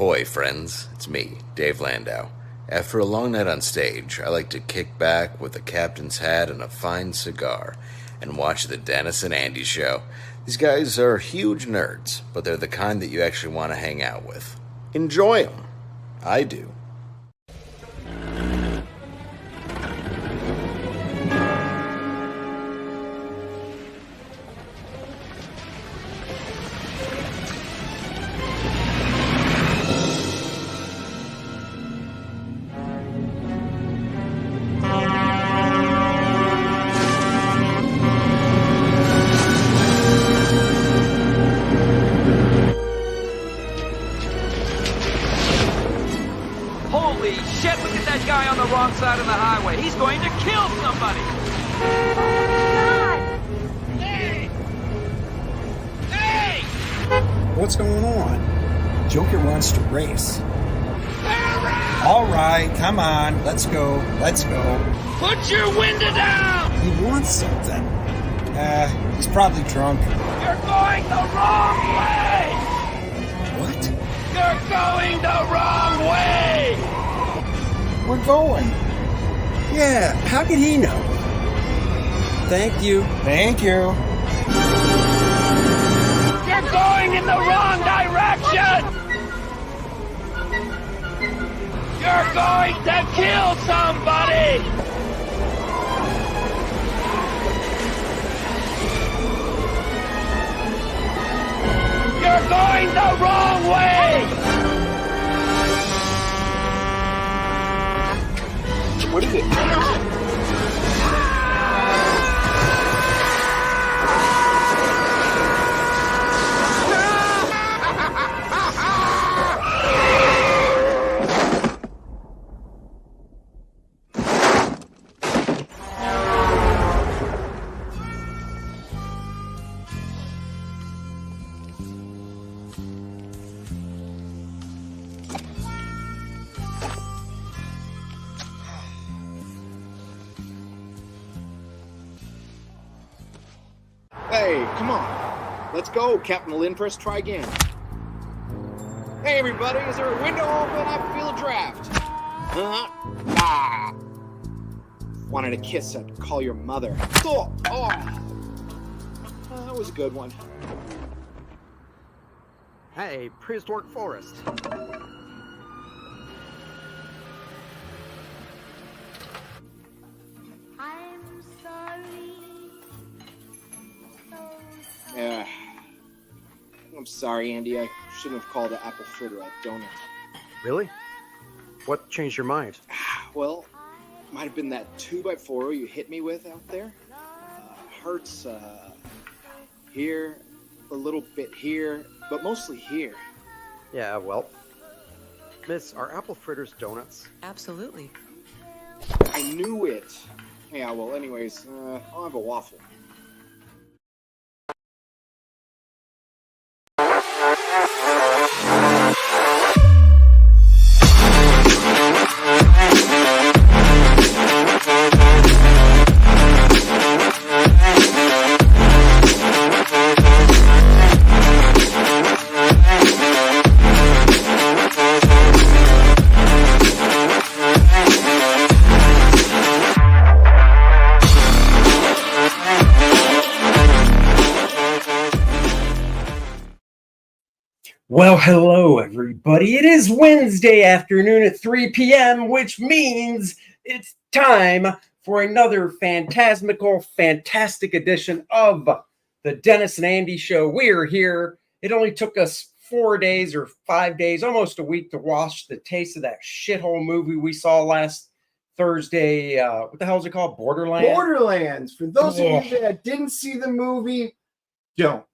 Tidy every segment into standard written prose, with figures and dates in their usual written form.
Ahoy, friends. It's me, Dave Landau. After a long night on stage, I like to kick back with a captain's hat and a fine cigar and watch the Dennis and Andy show. These guys are huge nerds, but they're the kind that you actually want to hang out with. Enjoy them. I do. Holy shit, look at that guy on the wrong side of the highway. He's going to kill somebody. Hey! Hey! What's going on? Joker wants to race. All right, come on, let's go. Put your window down! He wants something. He's probably drunk. You're going the wrong way! What? You're going the wrong way! We're going. Yeah, how did he know? Thank you. You're going in the wrong direction! You're going to kill somebody! You're going the wrong way! What is it? Hey, come on. Let's go, Captain Lindpress. Try again. Hey, everybody. Is there a window open? I feel a draft. Wanted a kiss. I'd call your mother. That was a good one. Hey, prehistoric forest. I'm sorry. Yeah. I'm sorry, Andy. I shouldn't have called an apple fritter a donut. Really? What changed your mind? Well, might have been that 2x4 you hit me with out there. Hurts here, a little bit here, but mostly here. Yeah, well, Miss, are apple fritters donuts? Absolutely. I knew it. Yeah, well, anyways, I'll have a waffle. Well, hello, everybody. It is Wednesday afternoon at 3 p.m., which means it's time for another fantastic edition of the Dennis and Andy Show. We're here. It only took us 4 days or 5 days, almost a week, to wash the taste of that shithole movie we saw last Thursday. What the hell is it called? Borderlands. For those of you that didn't see the movie, don't.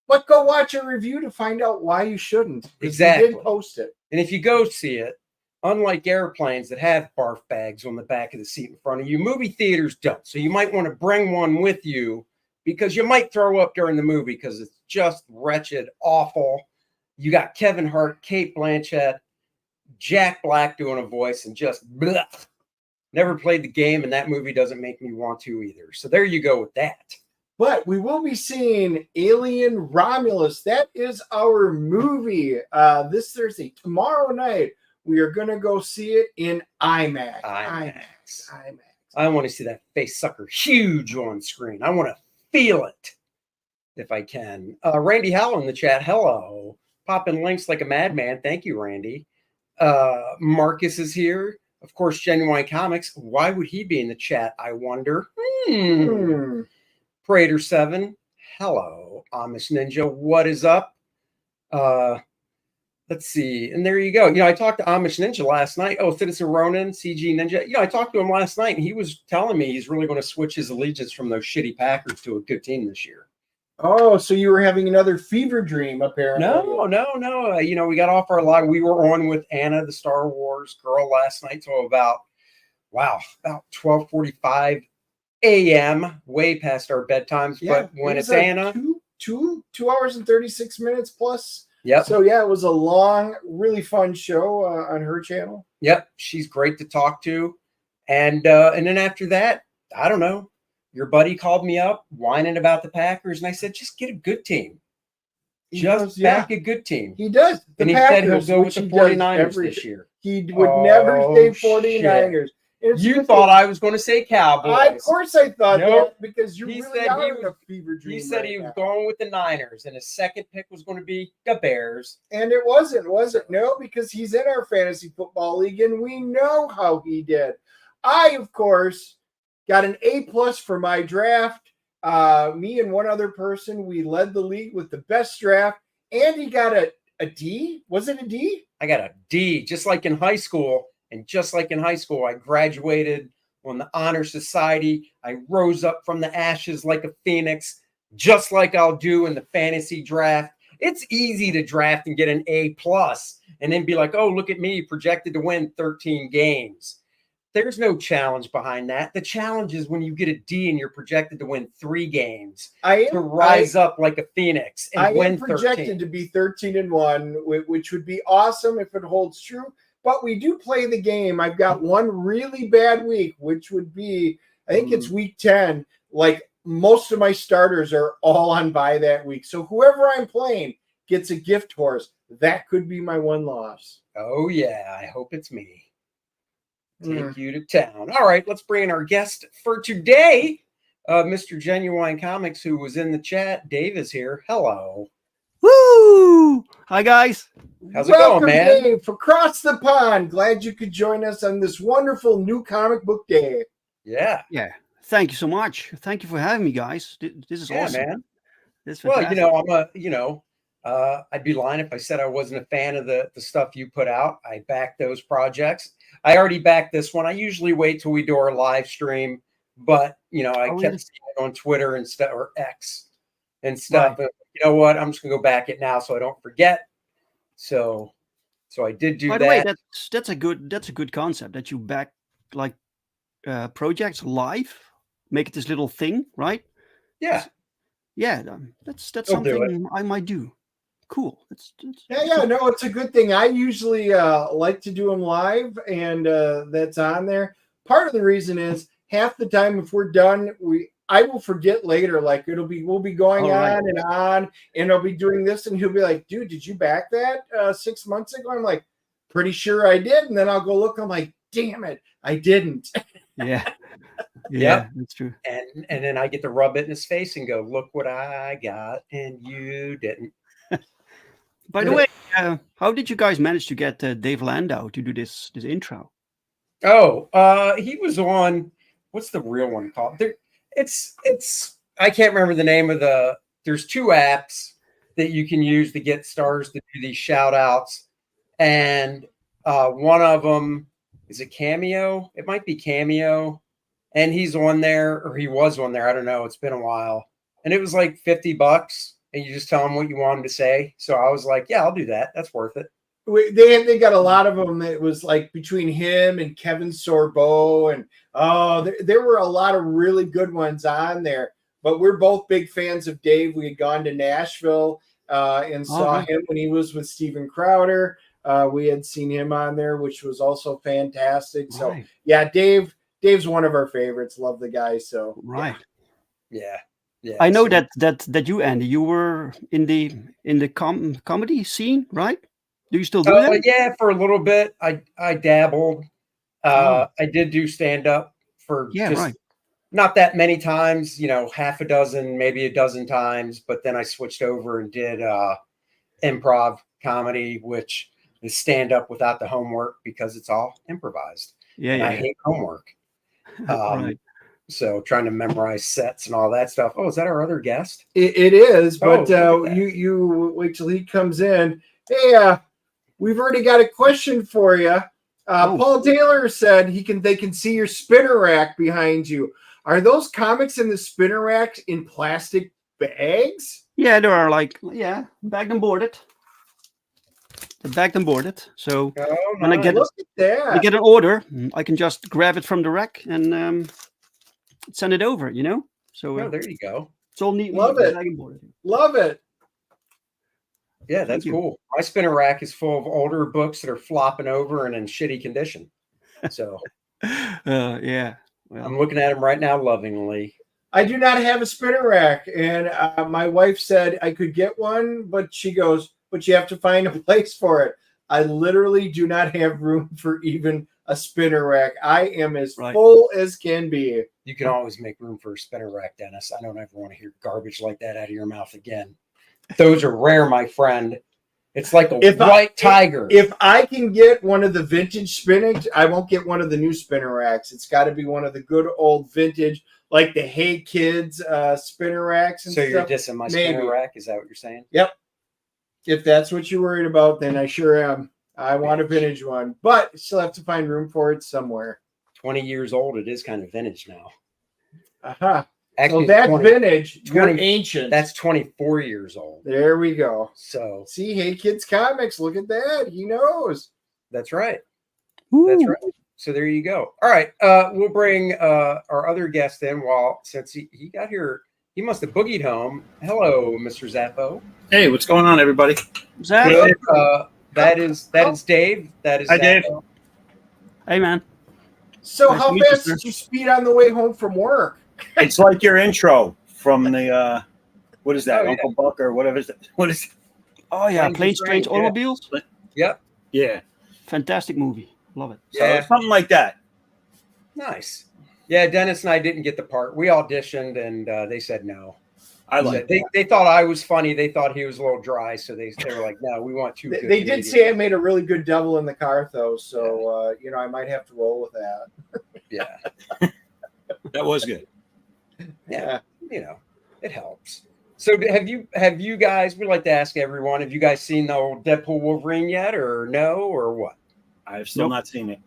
But go watch a review to find out why you shouldn't. Exactly. We did post it. And if you go see it, unlike airplanes that have barf bags on the back of the seat in front of you, movie theaters don't. So you might want to bring one with you because you might throw up during the movie because it's just wretched, awful. You got Kevin Hart, Kate Blanchett, Jack Black doing a voice, and just blech. Never played the game, and that movie doesn't make me want to either. So there you go with that. But we will be seeing Alien Romulus. That is our movie this Thursday. Tomorrow night, we are going to go see it in IMAX. IMAX. I want to see that face sucker huge on screen. I want to feel it if I can. Randy Howell in the chat. Hello. Popping links like a madman. Thank you, Randy. Marcus is here. Of course, Genuine Comics. Why would he be in the chat, I wonder? Prater 7. Hello. Amish Ninja. What is up? Let's see. And there you go. I talked to Amish Ninja last night. Oh, Citizen Ronin, CG Ninja. I talked to him last night, and he was telling me he's really going to switch his allegiance from those shitty Packers to a good team this year. Oh, so you were having another fever dream, apparently. No. We got off our live. We were on with Anna, the Star Wars girl, last night till about 12:45 a.m., way past our bedtimes. Yeah, but when it's Anna, 2 hours and 36 minutes plus. Yep. So yeah, it was a long, really fun show on her channel. Yep, she's great to talk to, and then after that, I don't know. Your buddy called me up whining about the Packers, and I said, just get a good team. Back a good team. He does. And he said he'll go with the 49ers this year. He would never say 49ers. You thought I was going to say Cowboys. Of course I thought that, because you really are in a fever dream. He said he was going with the Niners, and his second pick was going to be the Bears. And it wasn't, was it? No, because he's in our fantasy football league, and we know how he did. I, of course, got an A+ for my draft. Me and one other person, we led the league with the best draft. Andy got a D. Was it a D? I got a D, just like in high school. And just like in high school, I graduated on the Honor Society. I rose up from the ashes like a phoenix, just like I'll do in the fantasy draft. It's easy to draft and get an A+ and then be like, oh, look at me, projected to win 13 games. There's no challenge behind that. The challenge is when you get a D and you're projected to win 3 games, to rise up like a phoenix and win 13. I am projected to be 13-1, which would be awesome if it holds true. But we do play the game. I've got one really bad week, which would be, I think it's week 10. Like, most of my starters are all on bye that week. So whoever I'm playing gets a gift horse. That could be my one loss. Oh, yeah. I hope it's me. Take you to town. All right, let's bring in our guest for today, Mr. Genuine Comics, who was in the chat. Dave is here. Hello. Woo! Hi, guys. How's it going, man? Dave, across the pond. Glad you could join us on this wonderful new comic book day. Yeah. Thank you so much. Thank you for having me, guys. This is awesome, man. This is fantastic. I'd be lying if I said I wasn't a fan of the stuff you put out. I backed those projects. I already backed this one. I usually wait till we do our live stream, but I kept seeing it on Twitter and stuff, or X and stuff. Right. You know what? I'm just gonna go back it now so I don't forget. So I did do that. By the way, that's a good concept that you back like projects live, make it this little thing, right? Yeah. That's something I might do. Cool. No, it's a good thing. I usually like to do them live, and that's on there. Part of the reason is half the time if we're done, I will forget later. Like we'll be going on, and I'll be doing this, and he'll be like, "Dude, did you back that 6 months ago?" I'm like, "Pretty sure I did," and then I'll go look. I'm like, "Damn it, I didn't." Yeah, that's true. And then I get to rub it in his face and go, "Look what I got, and you didn't." By the way, how did you guys manage to get Dave Landau to do this intro? Oh, he was on. What's the real one called? It's I can't remember the name of there's 2 apps that you can use to get stars to do these shout outs. And one of them is a Cameo. It might be Cameo. And he's on there, or he was on there. I don't know. It's been a while. And it was like $50 and you just tell him what you want him to say. So I was like, yeah, I'll do that. That's worth it. They got a lot of them. It was like between him and Kevin Sorbo, and there were a lot of really good ones on there. But we're both big fans of Dave. We had gone to Nashville and saw him when he was with Steven Crowder. We had seen him on there, which was also fantastic. So yeah, Dave's one of our favorites. Love the guy. So yeah. Yeah, I know so- that you, Andy, you were in the comedy scene, right? Do you still do that? Yeah, for a little bit. I dabbled. I did do stand up for Yeah, just right. not that many times, half a dozen, maybe a dozen times, but then I switched over and did improv comedy, which is stand up without the homework because it's all improvised. Yeah, And yeah, I yeah. hate homework. Right. So trying to memorize sets and all that stuff. Oh, is that our other guest? It is, Oh, but look at that. you wait till he comes in. Hey, we've already got a question for you. Oh. Paul Taylor said they can see your spinner rack behind you. Are those comics in the spinner racks in plastic bags? Yeah, there are bagged and boarded. They're bagged and boarded. So Oh, when I nice. get Look at I that. get an order, I can just grab it from the rack and send it over. So Oh, there you go. it's all neatly Love it. bagged and boarded. Love it. Yeah, that's you. cool. My spinner rack is full of older books that are flopping over and in shitty condition. So Yeah. Well, I'm looking at them right now lovingly. I do not have a spinner rack, and my wife said I could get one, but she goes, but you have to find a place for it. I literally do not have room for even a spinner rack. I am as Right. full as can be. You can always make room for a spinner rack, Dennis. I don't ever want to hear garbage like that out of your mouth again. Those are rare, my friend. It's like a white tiger. If I can get one of the vintage spinach, I won't get one of the new spinner racks. It's got to be one of the good old vintage, like the Hey Kids spinner racks. And so you're stuff. dissing my Maybe. spinner rack? Is that what you're saying? Yep. If that's what you're worried about, then I sure am. I want a vintage one, but still have to find room for it somewhere. 20 years old. It is kind of vintage now. Aha. Actually, So that's 20 vintage. You're 20 ancient. That's 24 years old. There we go. So See, Hey Kids Comics. Look at that. He knows. that's right. Woo. That's right. So there you go. All right. We'll bring our other guest in since he got here. He must have boogied home. Hello, Mr. Zappo. Hey, what's going on, everybody? Zach? Good. That is Dave. That is Hi, Dave. Zappo. Hey, man. So Nice to how meet you, fast sir. did you speed on the way home from work? It's like your intro from the what is that, Oh, yeah. Uncle Buck or whatever is that? What is it? Oh, yeah. Planes Planes, and Trains, Trains, yeah. Automobiles. Yep. Yeah, Fantastic movie. Love it. so Yeah. something like that. Nice. Yeah, Dennis and I didn't get the part. We auditioned and they said no. I like They thought I was funny. They thought he was a little dry, so they were like, "No, we want two." They did say I made a really good devil in the car, though. So I might have to roll with that. Yeah, that was good. yeah, it helps. So have you guys? We like to ask everyone: have you guys seen the old Deadpool Wolverine yet, or no, or what? I've still not seen it.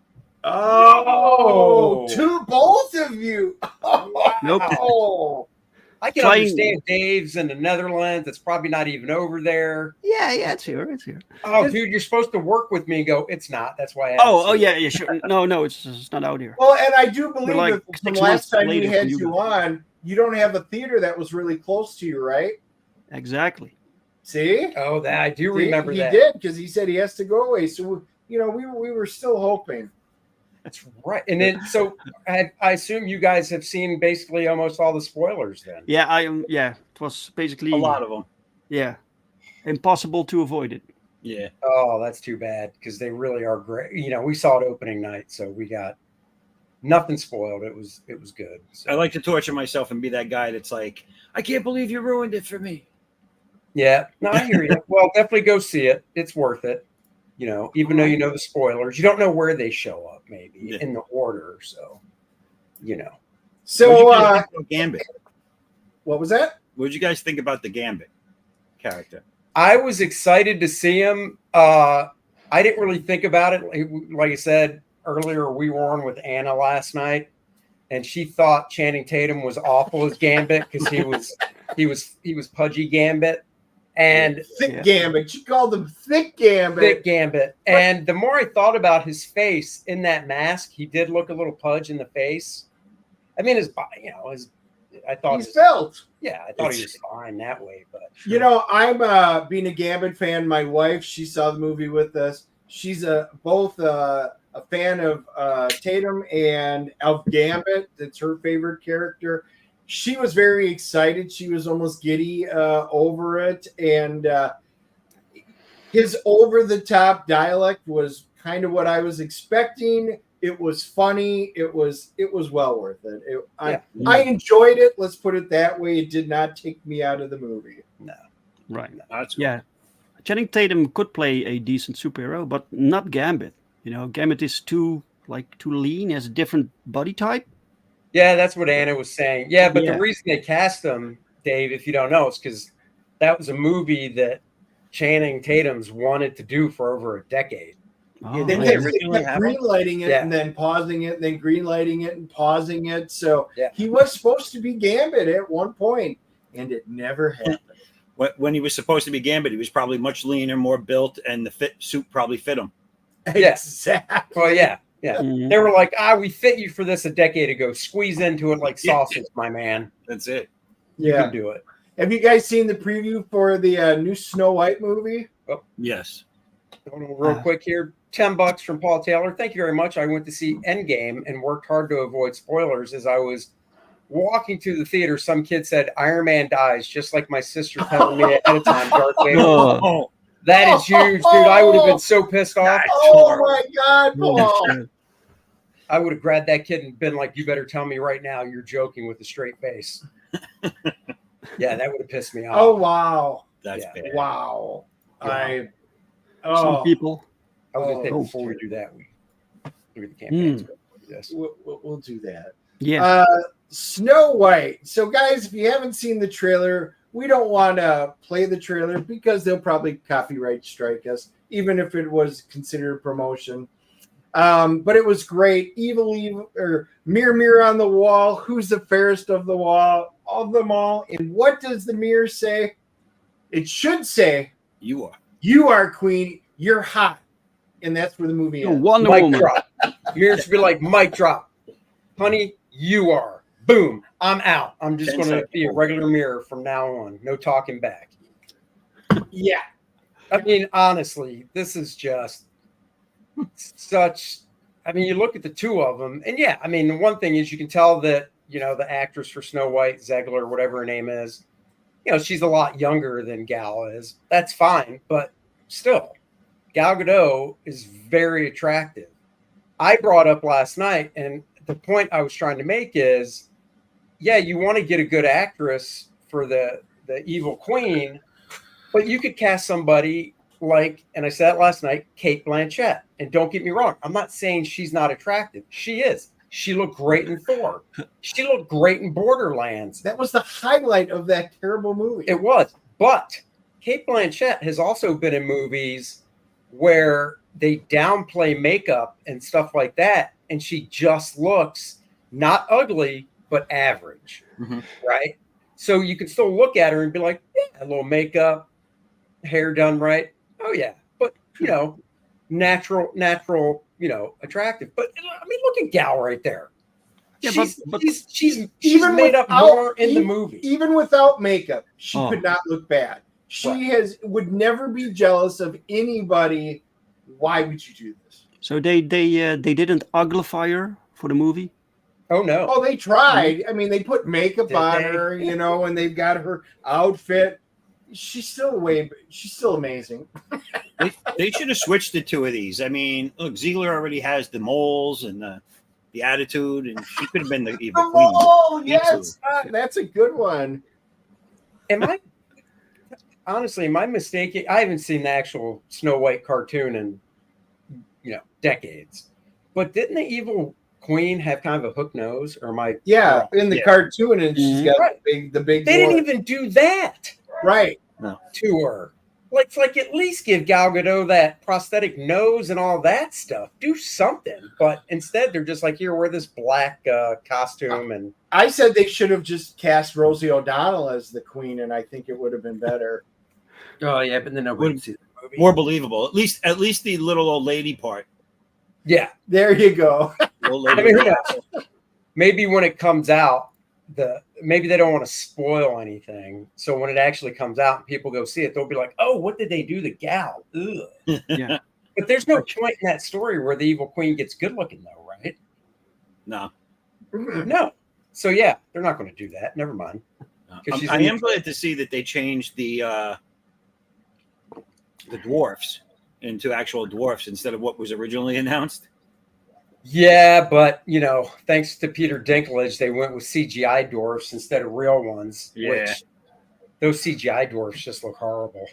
Oh, No. both of you. Nope. Oh, I can Flying- understand Dave's in the Netherlands. It's probably not even over there. Yeah, it's here. It's here. Oh, dude, you're supposed to work with me and go. It's not. That's why. I haven't Oh, seen it." yeah, sure. No, it's not out here. well, and I do believe like that from 6 last months time we later had from you you on, you don't have a theater that was really close to you, right? Exactly. See? Oh, that I do remember he that. did because he said he has to go away. So we were still hoping. That's right. And then, so I assume you guys have seen basically almost all the spoilers then. Yeah, I am. Yeah, it was basically A lot of them. Yeah, impossible to avoid it. Yeah. Oh, that's too bad because they really are great. We saw it opening night, so we got nothing spoiled. It was good. So, I like to torture myself and be that guy that's like, I can't believe you ruined it for me. yeah, no, I hear you. Well, definitely go see it. It's worth it. Even though you know the spoilers, you don't know where they show up, maybe in the order. So, So What did you guys think about Gambit? what was that? What did you guys think about the Gambit character? I was excited to see him. I didn't really think about it. Like I said earlier, we were on with Anna last night, and she thought Channing Tatum was awful as Gambit because he was pudgy Gambit, and Thick Gambit. You called him Thick Gambit. thick Gambit. And the more I thought about his face in that mask, he did look a little pudge in the face. I mean, I thought He's felt. yeah, I thought he was fine that way, but I'm being a Gambit fan. My wife, she saw the movie with us. She's both a fan of Tatum and of Gambit. That's her favorite character. she was very excited. She was almost giddy over it, and his over-the-top dialect was kind of what I was expecting. It was funny. It was well worth it. I enjoyed it. Let's put it that way. It did not take me out of the movie. No. Right. That's cool. Yeah. Channing Tatum could play a decent superhero, but not Gambit. You know, Gambit is too lean, has a different body type. Yeah, that's what Anna was saying. Yeah, but Yeah. the reason they cast him, Dave, if you don't know, is because that was a movie that Channing Tatum's wanted to do for over a decade. Oh, They Didn't kept, they originally have him? greenlighting it Yeah. and then pausing it, and then greenlighting it and pausing it. So Yeah. he was supposed to be Gambit at one point, and it never happened. When he was supposed to be Gambit, he was probably much leaner, more built, and the suit probably fit him. Exactly. Well, yeah. Mhm. They were like, we fit you for this a decade ago. Squeeze into it like sausage, my man. That's it. You Yeah. can do it. Have you guys seen the preview for the new Snow White movie? Yes. Real quick here, $10 from Paul Taylor. Thank you very much. I went to see Endgame and worked hard to avoid spoilers. As I was walking to the theater, some kid said Iron Man dies, just like my sister telling me ahead of time. Darth Vader. Oh, That is huge, dude. I would have been so pissed off. Oh my God, Paul! I would have grabbed that kid and been like, "You better tell me right now you're joking with a straight face." Yeah, that would have pissed me off. Oh wow! that's Yeah. bad. Wow! Yeah. Some people. I was going to say Oh, before we do that, we look at the campaigns. Yes. We'll do that. Yeah. Snow White. So, guys, if you haven't seen the trailer, we don't want to play the trailer because they'll probably copyright strike us, even if it was considered promotion. But it was great. Evil, or mirror, mirror on the wall. Who's the fairest of them all? And what does the mirror say? It should say, You are. "You are queen. You're hot," and that's where the movie ends. Wonder Mic Woman. drop. Mirror should be like, mic drop. Honey, you are. Boom. I'm out. I'm just 10 going to seconds. be a regular mirror from now on. No talking back. Yeah. I mean, honestly, this is just such. I mean, you look at the two of them, and yeah, I mean, the one thing is you can tell that, you know, the actress for Snow White, Zegler, whatever her name is, you know, she's a lot younger than Gal is. That's fine, but still, Gal Gadot is very attractive. I brought up last night, and the point I was trying to make is, yeah, you want to get a good actress for the evil queen, but you could cast somebody like, and I said it last night, Cate Blanchett. And don't get me wrong, I'm not saying she's not attractive. She is. She looked great in Thor. She looked great in Borderlands. That was the highlight of that terrible movie. It was. But Cate Blanchett has also been in movies where they downplay makeup and stuff like that, and she just looks not ugly, but average. Mhm. Right? So you can still look at her and be like, yeah, a little makeup, hair done right. Oh, yeah. But, you know, natural, you know, attractive. But, I mean, look at Gal right there. Yeah, but she's Even made up without- more in the movie. Even without makeup, she Oh. could not look bad. She Right. would never be jealous of anybody. Why would you do this? So they didn't uglify her for the movie. Oh, no. Oh, they tried. I mean, they put makeup Did on they? her, you know, and they've got her outfit. She's still amazing. They should have switched the two of these. I mean, look, Ziegler already has the moles and the attitude, and she could have been the evil queen. Oh, Me yes. too. That's a good one. Am I mistaken? I haven't seen the actual Snow White cartoon in, you know, decades. But didn't the evil queen have kind of a hook nose? Or am I? Yeah, in the Yeah. cartoon, and she's got Right. the big. They didn't horn. even do that Right. to her. Like at least give Gal Gadot that prosthetic nose and all that stuff. Do something. But instead, they're just like, here, wear this black costume and. I said they should have just cast Rosie O'Donnell as the queen, and I think it would have been better. Oh yeah, but then nobody would see the movie. More believable. At least the little old lady part. Yeah. There you go. Old I lady. mean, who knows? Maybe when it comes out, maybe they don't want to spoil anything. So when it actually comes out and people go see it, they'll be like, "Oh, what did they do to Gal?" Ugh. Yeah. But there's no point in that story where the evil queen gets good looking, though, right? No. No. So yeah, they're not going to do that. Never mind. I am glad to see that they changed the dwarfs into actual dwarfs instead of what was originally announced. Yeah, but thanks to Peter Dinklage, they went with CGI dwarfs instead of real ones. Yeah. Which those CGI dwarfs just look horrible.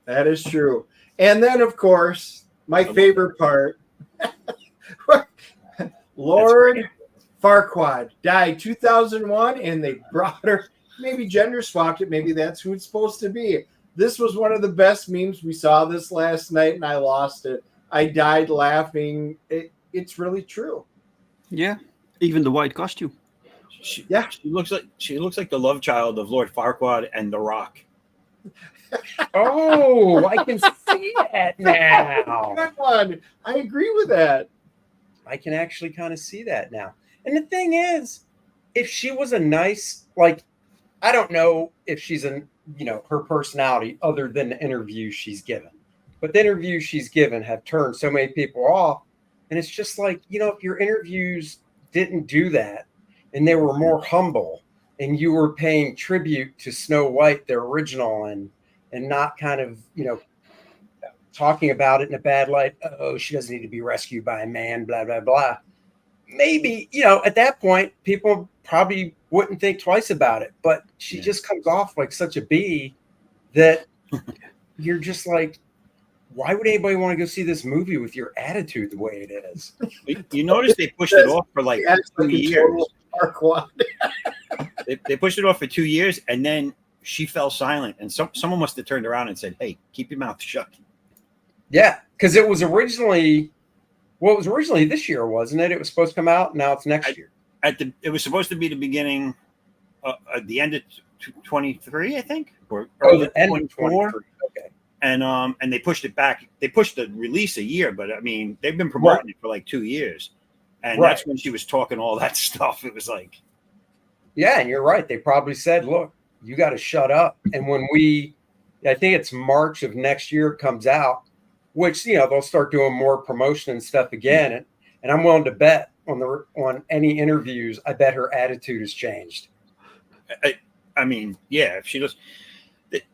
That is true. And then, of course, my favorite part, Lord Farquaad died 2001, and they brought her. Maybe gender swapped it. Maybe that's who it's supposed to be. This was one of the best memes. We saw this last night, and I lost it. I died laughing. It's really true. Yeah, even the white costume. She looks like the love child of Lord Farquaad and The Rock. Oh, I can see that now. Good one. I agree with that. I can actually kind of see that now. And the thing is, if she was a nice, like, I don't know if she's her personality other than the interviews she's given. But the interviews she's given have turned so many people off. And it's just like, if your interviews didn't do that and they were more humble and you were paying tribute to Snow White, the original, and not kind of, talking about it in a bad light. Oh, she doesn't need to be rescued by a man, blah, blah, blah. Maybe, at that point, people probably wouldn't think twice about it. But she just comes off like such a bee that you're just like, why would anybody want to go see this movie with your attitude the way it is? You notice they pushed it off for like 2 years. They pushed it off for 2 years, and then she fell silent. And someone must have turned around and said, "Hey, keep your mouth shut." Yeah, because it was originally this year, wasn't it? It was supposed to come out. Now it's next year. It was supposed to be the beginning, at the end of 23, I think, or the end of 24. Okay. And they pushed it back. They pushed the release a year, but I mean, they've been promoting it for like 2 years, and that's when she was talking all that stuff. It was like, yeah, and you're right. They probably said, "Look, you got to shut up." And when I think it's March of next year, it comes out, which they'll start doing more promotion and stuff again. And I'm willing to bet on any interviews, I bet her attitude has changed. I mean, yeah, if she does.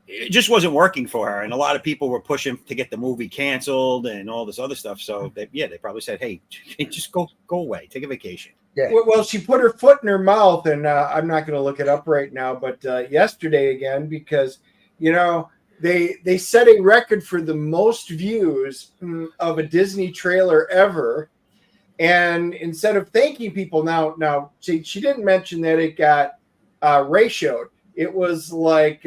It just wasn't working for her, and a lot of people were pushing to get the movie canceled and all this other stuff. So they probably said, "Hey, just go away, take a vacation." Yeah. Well, she put her foot in her mouth, and I'm not going to look it up right now, but yesterday again, because they set a record for the most views of a Disney trailer ever, and instead of thanking people, now she didn't mention that it got ratioed. It was like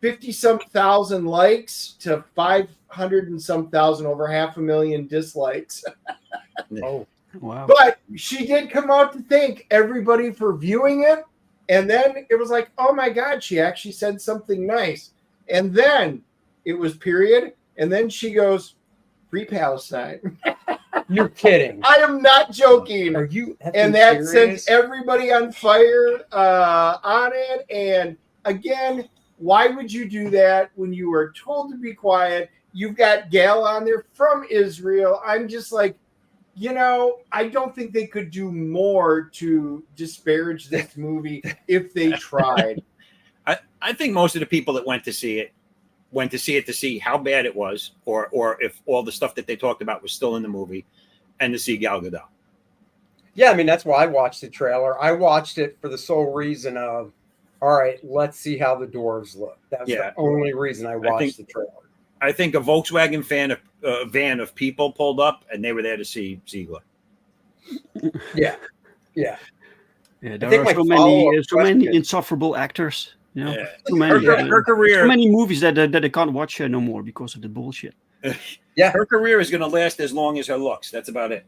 50-some thousand likes to 500 and some thousand, over 500,000 dislikes. Oh, wow. But she did come out to thank everybody for viewing it. And then it was like, oh my God, she actually said something nice. And then it was period. And then she goes, "Free Palestine." You're kidding. I am not joking. Are you? And that serious? sent everybody on fire on it. And again, why would you do that when you were told to be quiet? You've got Gal on there from Israel. I'm just like, I don't think they could do more to disparage this movie if they tried. I think most of the people that went to see it to see how bad it was, or if all the stuff that they talked about was still in the movie, and to see Gal Gadot. Yeah, I mean, that's why I watched the trailer. I watched it for the sole reason of, all right, let's see how the dwarves look. That's the only reason I watched the trailer. I think a Volkswagen van of people pulled up, and they were there to see Ziegler. Yeah. There are so many insufferable actors. Too many. Her career. So many movies that they can't watch no more because of the bullshit. Yeah, her career is going to last as long as her looks. That's about it.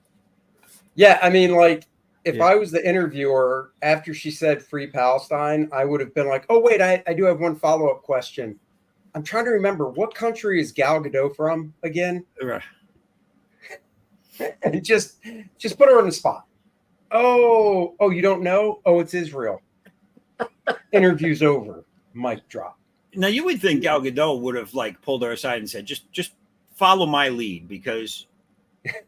Yeah, I mean, like, if I was the interviewer after she said "Free Palestine," I would have been like, "Oh wait, I do have one follow-up question. I'm trying to remember, what country is Gal Gadot from again?" Right. And just put her on the spot. Oh, you don't know? Oh, it's Israel. Interview's over. Mic drop. Now you would think Gal Gadot would have pulled her aside and said, just follow my lead, because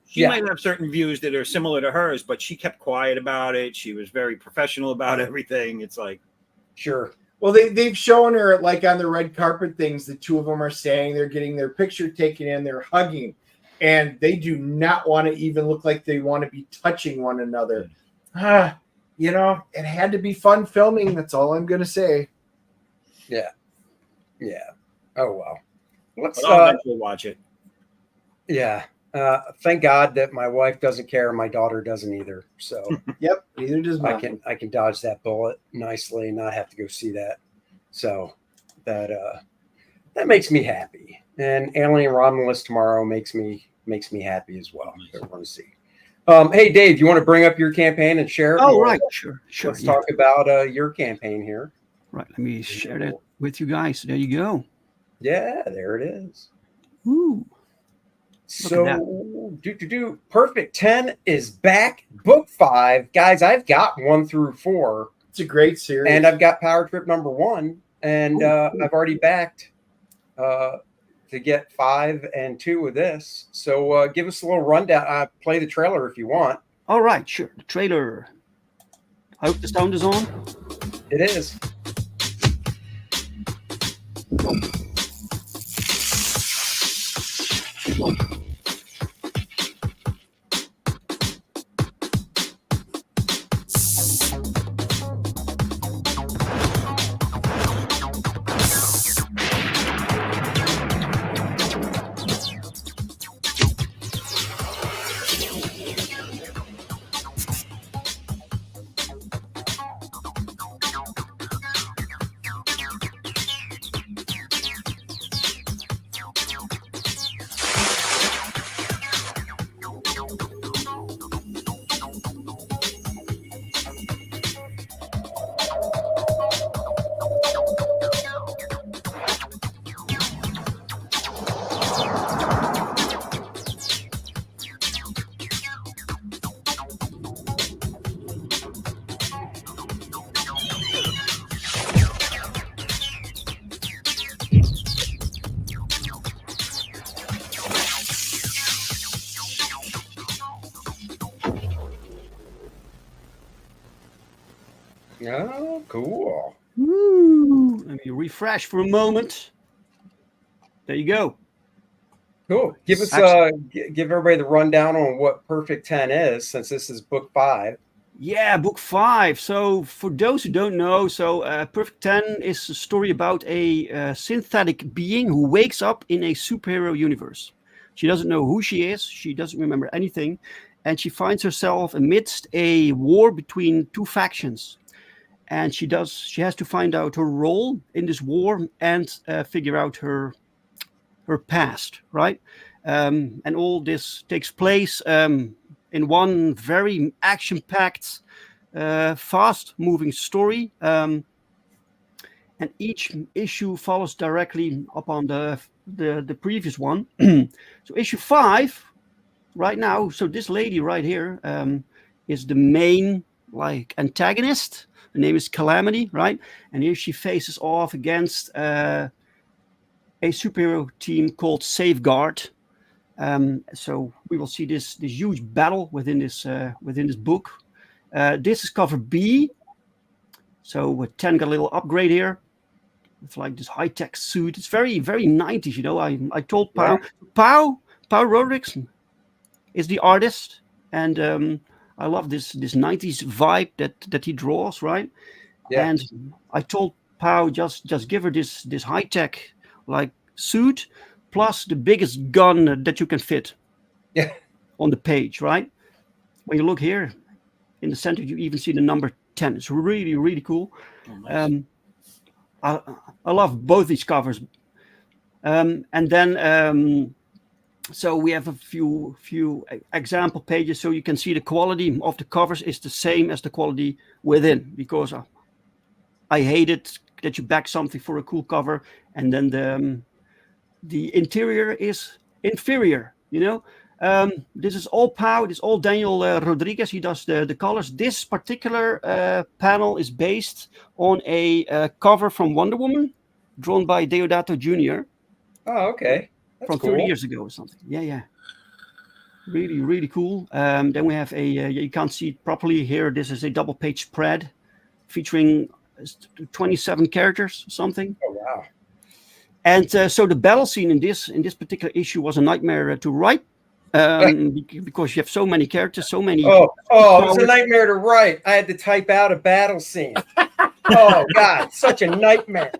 She might have certain views that are similar to hers, but she kept quiet about it. She was very professional about everything. It's like, sure. Well, they've shown her like on the red carpet things. The two of them are standing there getting their picture taken in. They're hugging, and they do not want to even look like they want to be touching one another. You know, it had to be fun filming. That's all I'm gonna say. Yeah. Oh well. Let's watch it. Yeah. Thank God that my wife doesn't care and my daughter doesn't either. So yep, neither does mine. I can dodge that bullet nicely and not have to go see that. So that makes me happy. And Alien Romulus tomorrow makes me happy as well. I want to see. Hey Dave, you want to bring up your campaign and share it? Oh, right, sure. Let's talk about your campaign here. Right, let me share that with you guys. There you go. Yeah, there it is. Woo. So, Perfect 10 is back. Book 5. Guys, I've got 1 through 4. It's a great series. And I've got Powertrip number 1. And I've already backed to get 5 and 2 with this. So give us a little rundown. Play the trailer if you want. All right, sure. The trailer. I hope the sound is on. It is. Oh, cool. Woo. Let me refresh for a moment. There you go. Cool. Give us give everybody the rundown on what Perfect 10 is, since this is book 5. Yeah, book 5. So for those who don't know, Perfect 10 is a story about a synthetic being who wakes up in a superhero universe. She doesn't know who she is. She doesn't remember anything. And she finds herself amidst a war between two factions. And she has to find out her role in this war and figure out her past, right? And all this takes place in one very action-packed, fast-moving story. And each issue follows directly upon the previous one. So issue 5, right now, so this lady right here is the main antagonist. Her name is Calamity, right? And here she faces off against a superhero team called Safeguard. So we will see this huge battle within this book. This is cover B. So with 10 got a little upgrade here. It's like this high-tech suit. It's very, very 90s, you know. I told Pau Rodriguez is the artist, and I love this 90s vibe that he draws, right? Yeah. And I told Pau just give her this high-tech suit plus the biggest gun that you can fit on the page, right? When you look here in the center, you even see the number 10. It's really, really cool. Oh, nice. I love both these covers. And then so we have a few example pages, so you can see the quality of the covers is the same as the quality within, because I hate it that you back something for a cool cover and then the interior is inferior, you know. This is all Pau, this is all Daniel Rodriguez. He does the colors. This particular panel is based on a cover from Wonder Woman, drawn by Deodato Jr. Oh, okay. That's from cool. 30 years ago or something. Yeah. Really, really cool. Then we have a, you can't see it properly here. This is a double page spread featuring 27 characters, something. Oh, wow. And so the battle scene in this particular issue was a nightmare to write because you have so many characters, so many. Oh, it was a nightmare to write. I had to type out a battle scene. Oh, God, such a nightmare.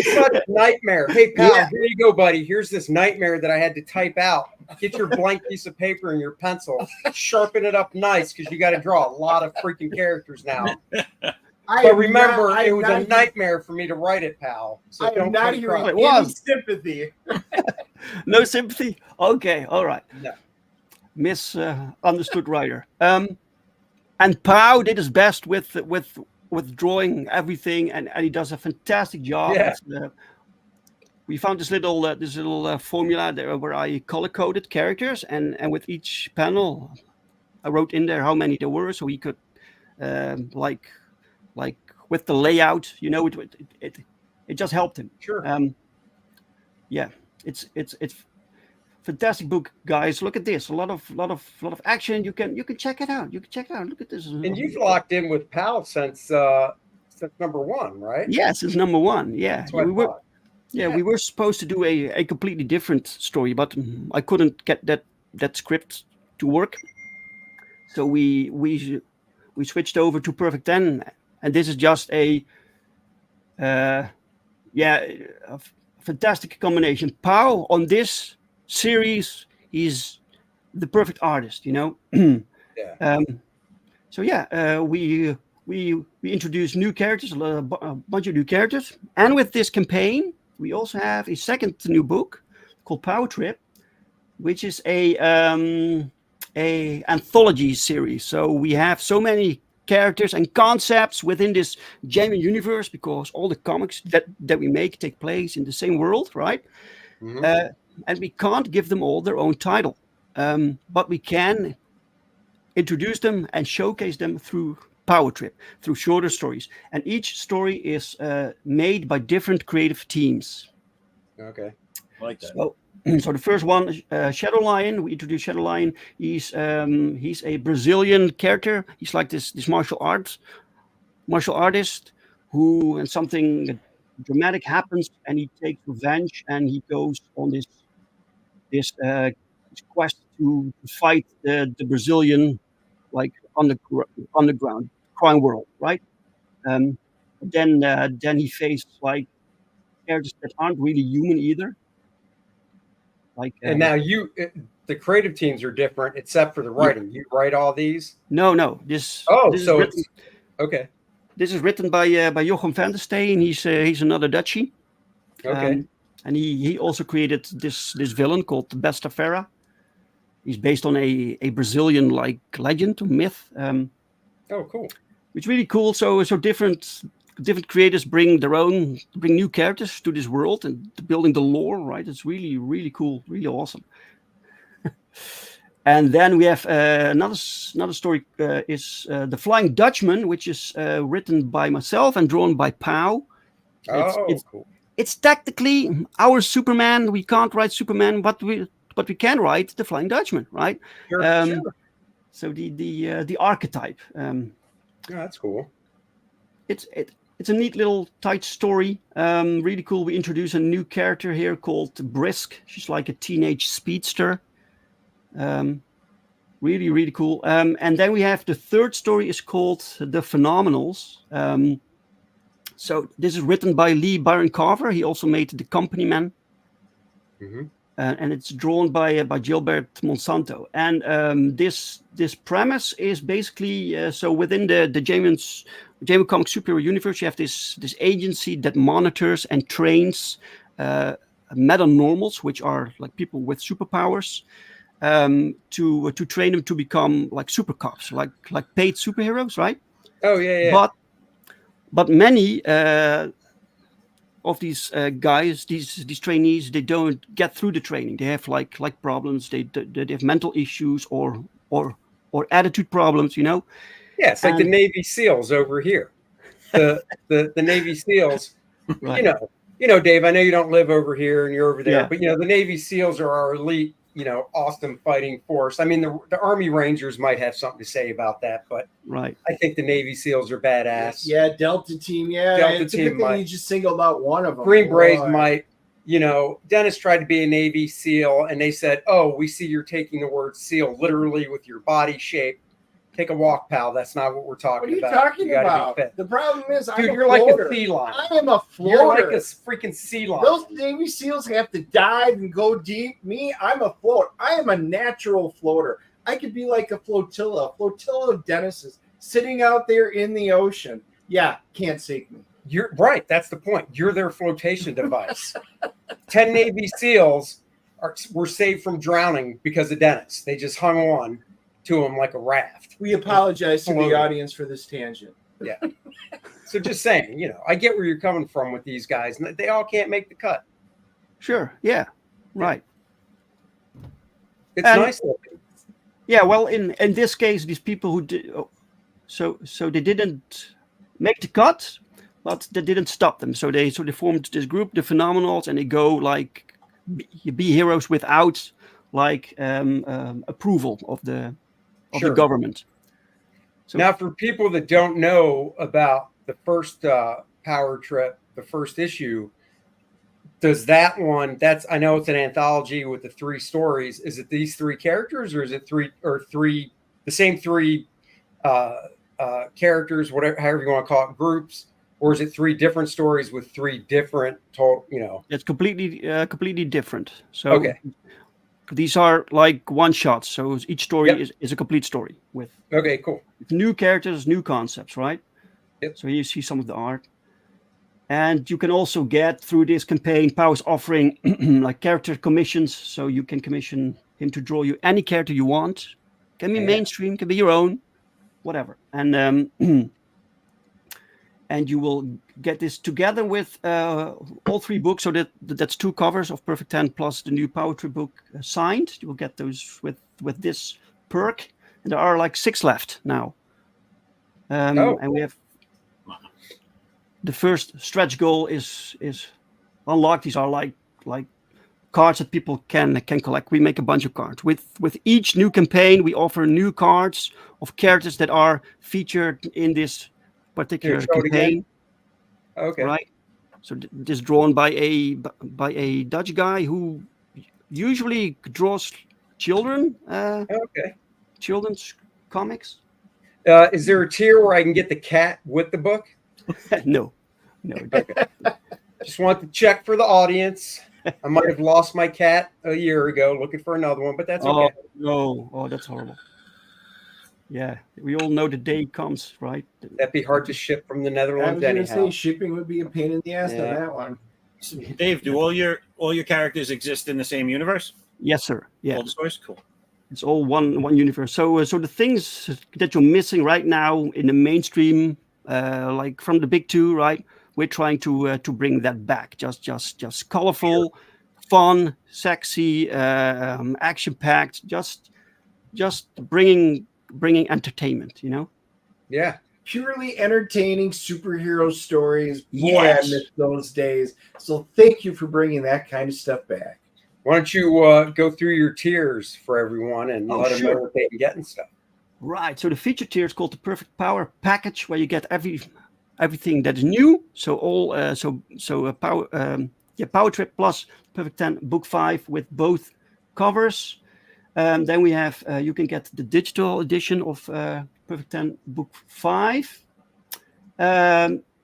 Such a nightmare. Hey, pal, here you go, buddy. Here's this nightmare that I had to type out. Get your blank piece of paper and your pencil. Sharpen it up nice because you got to draw a lot of freaking characters now. But remember, it was a nightmare for me to write it, pal. So I am not hearing any sympathy. No sympathy? Okay, all right. No. Misunderstood writer. And Pau did his best with drawing everything, and he does a fantastic job. Yeah. We found this little formula there where I color-coded characters, and with each panel, I wrote in there how many there were, so he could, like with the layout, you know, it just helped him. Sure. Yeah, it's fantastic book, guys. Look at this. A lot of action. You can check it out. Look at this. And you've locked in with Pal since number 1, right? Yeah, since number 1. Yeah. That's what we were supposed to do a completely different story, but I couldn't get that script to work. So we switched over to Perfect 10, and this is just a fantastic combination. Pau on this series is the perfect artist, you know. Yeah. We introduced new characters, a bunch of new characters, and with this campaign, we also have a second new book called Powertrip, which is a anthology series. So we have so many characters and concepts within this genuine universe because all the comics that we make take place in the same world, right? Mm-hmm. And we can't give them all their own title, but we can introduce them and showcase them through Powertrip, through shorter stories. And each story is made by different creative teams. Okay. I like that. So the first one, Shadow Lion. We introduced Shadow Lion. He's a Brazilian character. He's like this martial artist who, and something dramatic happens, and he takes revenge, and he goes on this quest to fight the Brazilian underground crime world, right? Then he faced like characters that aren't really human either. And now the creative teams are different except for the writing. You write all these? No. This is written, okay. This is written by Jochem van der Steen. He's another Dutchie. Okay. And he also created this villain called the Bestafera. He's based on a Brazilian like legend or myth. Oh, cool. It's really cool. So different creators bring new characters to this world and building the lore, right? It's really, really cool, really awesome. And then we have another story is The Flying Dutchman, which is written by myself and drawn by Pau. Cool. It's technically our Superman. We can't write Superman, but we can write The Flying Dutchman, right? Sure. So the archetype. That's cool. It's a neat little tight story. Really cool. We introduce a new character here called Brisk. She's like a teenage speedster. Really, really cool. And then we have the third story is called The Phenomenals. So this is written by Lee Byron Carver. He also made The Company Man. Mm-hmm. And it's drawn by Gilbert Monsanto. And this premise is basically so within the Jamie Comics superhero universe, you have this agency that monitors and trains meta-normals, which are like people with superpowers, to train them to become like super cops, like paid superheroes, right? Oh yeah. But many of these guys, these trainees, they don't get through the training. They have like problems. They have mental issues or attitude problems, you know. Yeah, it's like the Navy SEALs over here. The Navy SEAls, right. you know, Dave. I know you don't live over here and you're over there, Yeah. but the Navy SEAls are our elite awesome fighting force. I mean, the Army Rangers might have something to say about that, but Right. I think the Navy SEALs are badass. Yeah, Delta Team. Yeah, Delta it's a Team good thing might. you just singled out one of them. Green Berets Boy. might. Dennis tried to be a Navy SEAL, and they said, "Oh, we see you're taking the word SEAL literally with your body shape. Take a walk, pal. That's not what we're talking What are you about. talking gotta be about? fit." The problem is, Dude, I'm a you're like floater. a sea lion. I am a floater. You're like a freaking sea lion. Those Navy SEALs have to dive and go deep. Me, I'm a float. I am a natural floater. I could be like a flotilla of Dennises sitting out there in the ocean. Yeah, can't sink me. You're right. That's the point. You're their flotation device. 10 Navy SEALs were saved from drowning because of Dennis. They just hung on to him like a raft. We apologize to Floating. the audience for this tangent. Yeah. So just saying, I get where you're coming from with these guys. They all can't make the cut. Sure. Yeah. Right. It's And- nice looking. Yeah. Well, in this case, these people who did so they didn't make the cut, but that didn't stop them. So they formed this group, the Phenomenals, and they go like be heroes without like approval of the Sure. government. So Now, for people that don't know about the first Powertrip, the first issue, does that one? I know it's an anthology with the 3 stories. Is it these 3 characters, or is it the same 3 characters, however you want to call it, groups, or is it 3 different stories with 3 different total? it's completely different. So Okay. these are like one shots. So each story Yep. is a complete story with Okay, cool. new characters, new concepts, right? Yep. So you see some of the art. And you can also get through this campaign, Powers offering like character commissions. So you can commission him to draw you any character you want. Can be Yeah. mainstream, can be your own, whatever. And and you will get this together with all 3 books. So that's 2 covers of Perfect 10 plus the new Powertrip book signed. You will get those with this perk. And there are like 6 left now. And we have the first stretch goal is unlocked. These are like cards that people can collect. We make a bunch of cards. With each new campaign, we offer new cards of characters that are featured in this particular Show it again. campaign. Okay. Right. So this drawn by a Dutch guy who usually draws children. Okay. Children's comics. Is there a tier where I can get the cat with the book? No. Okay. Just want to check for the audience. I might have lost my cat a year ago looking for another one, but that's okay. No. Oh, that's horrible. Yeah, we all know the day comes, right? That'd be hard to ship from the I Netherlands was going to anyhow. say shipping would be a pain in the ass on Yeah. that one. Dave, do all your characters exist in the same universe? Yes, sir. Yeah, All the stories? Cool. it's all one universe. So the things that you're missing right now in the mainstream, like from the big 2, right? We're trying to bring that back. Just colorful, fun, sexy, action-packed. Just bringing entertainment. Yeah. Purely entertaining superhero stories. Boy, Yes. I miss those days. So thank you for bringing that kind of stuff back. Why don't you go through your tiers for everyone and let them know what they can get and stuff? Right. So the feature tier is called the Perfect Power Package, where you get everything that is new. So all Powertrip plus Perfect 10 Book 5 with both covers. Then we have you can get the digital edition of Perfect 10 Book 5.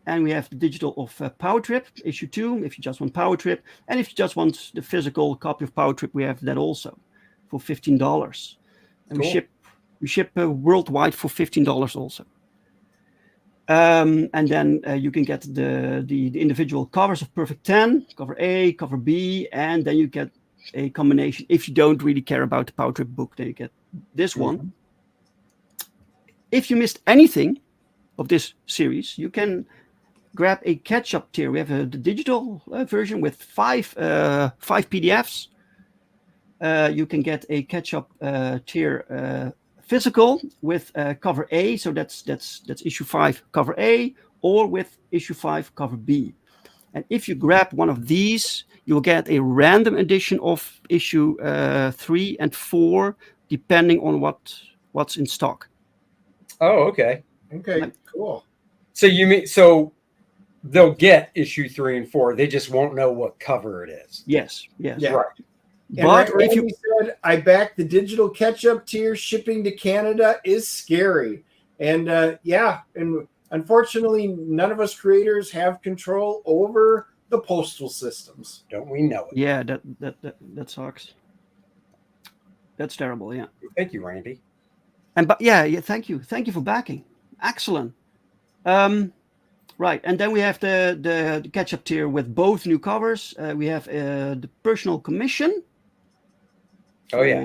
And we have the digital of Powertrip issue 2 if you just want Powertrip, and if you just want the physical copy of Powertrip, we have that also for $15. And Cool. we ship worldwide for $15 also. And then you can get the individual covers of Perfect 10, cover A, cover B, and then you get a combination. If you don't really care about the Powertrip book, then you get this one. If you missed anything of this series, you can grab a catch-up tier. We have the digital version with 5 PDFs. You can get a catch-up tier physical with cover A, so that's issue 5 cover A, or with issue 5 cover B. And if you grab one of these, you will get a random edition of issue 3 and 4, depending on what's in stock. Oh, okay. Okay, cool. So you mean they'll get issue 3 and 4. They just won't know what cover it is. Yes. Yeah. Right. And But Randy if you said, I back the digital catch-up tier. Shipping to Canada is scary. And and unfortunately, none of us creators have control over the postal systems. Don't we know it? yeah, that sucks. That's terrible. Yeah. Thank you, Randy. But thank you for backing. Excellent. Right, and then we have the catch-up tier with both new covers. We have the personal commission. Oh yeah,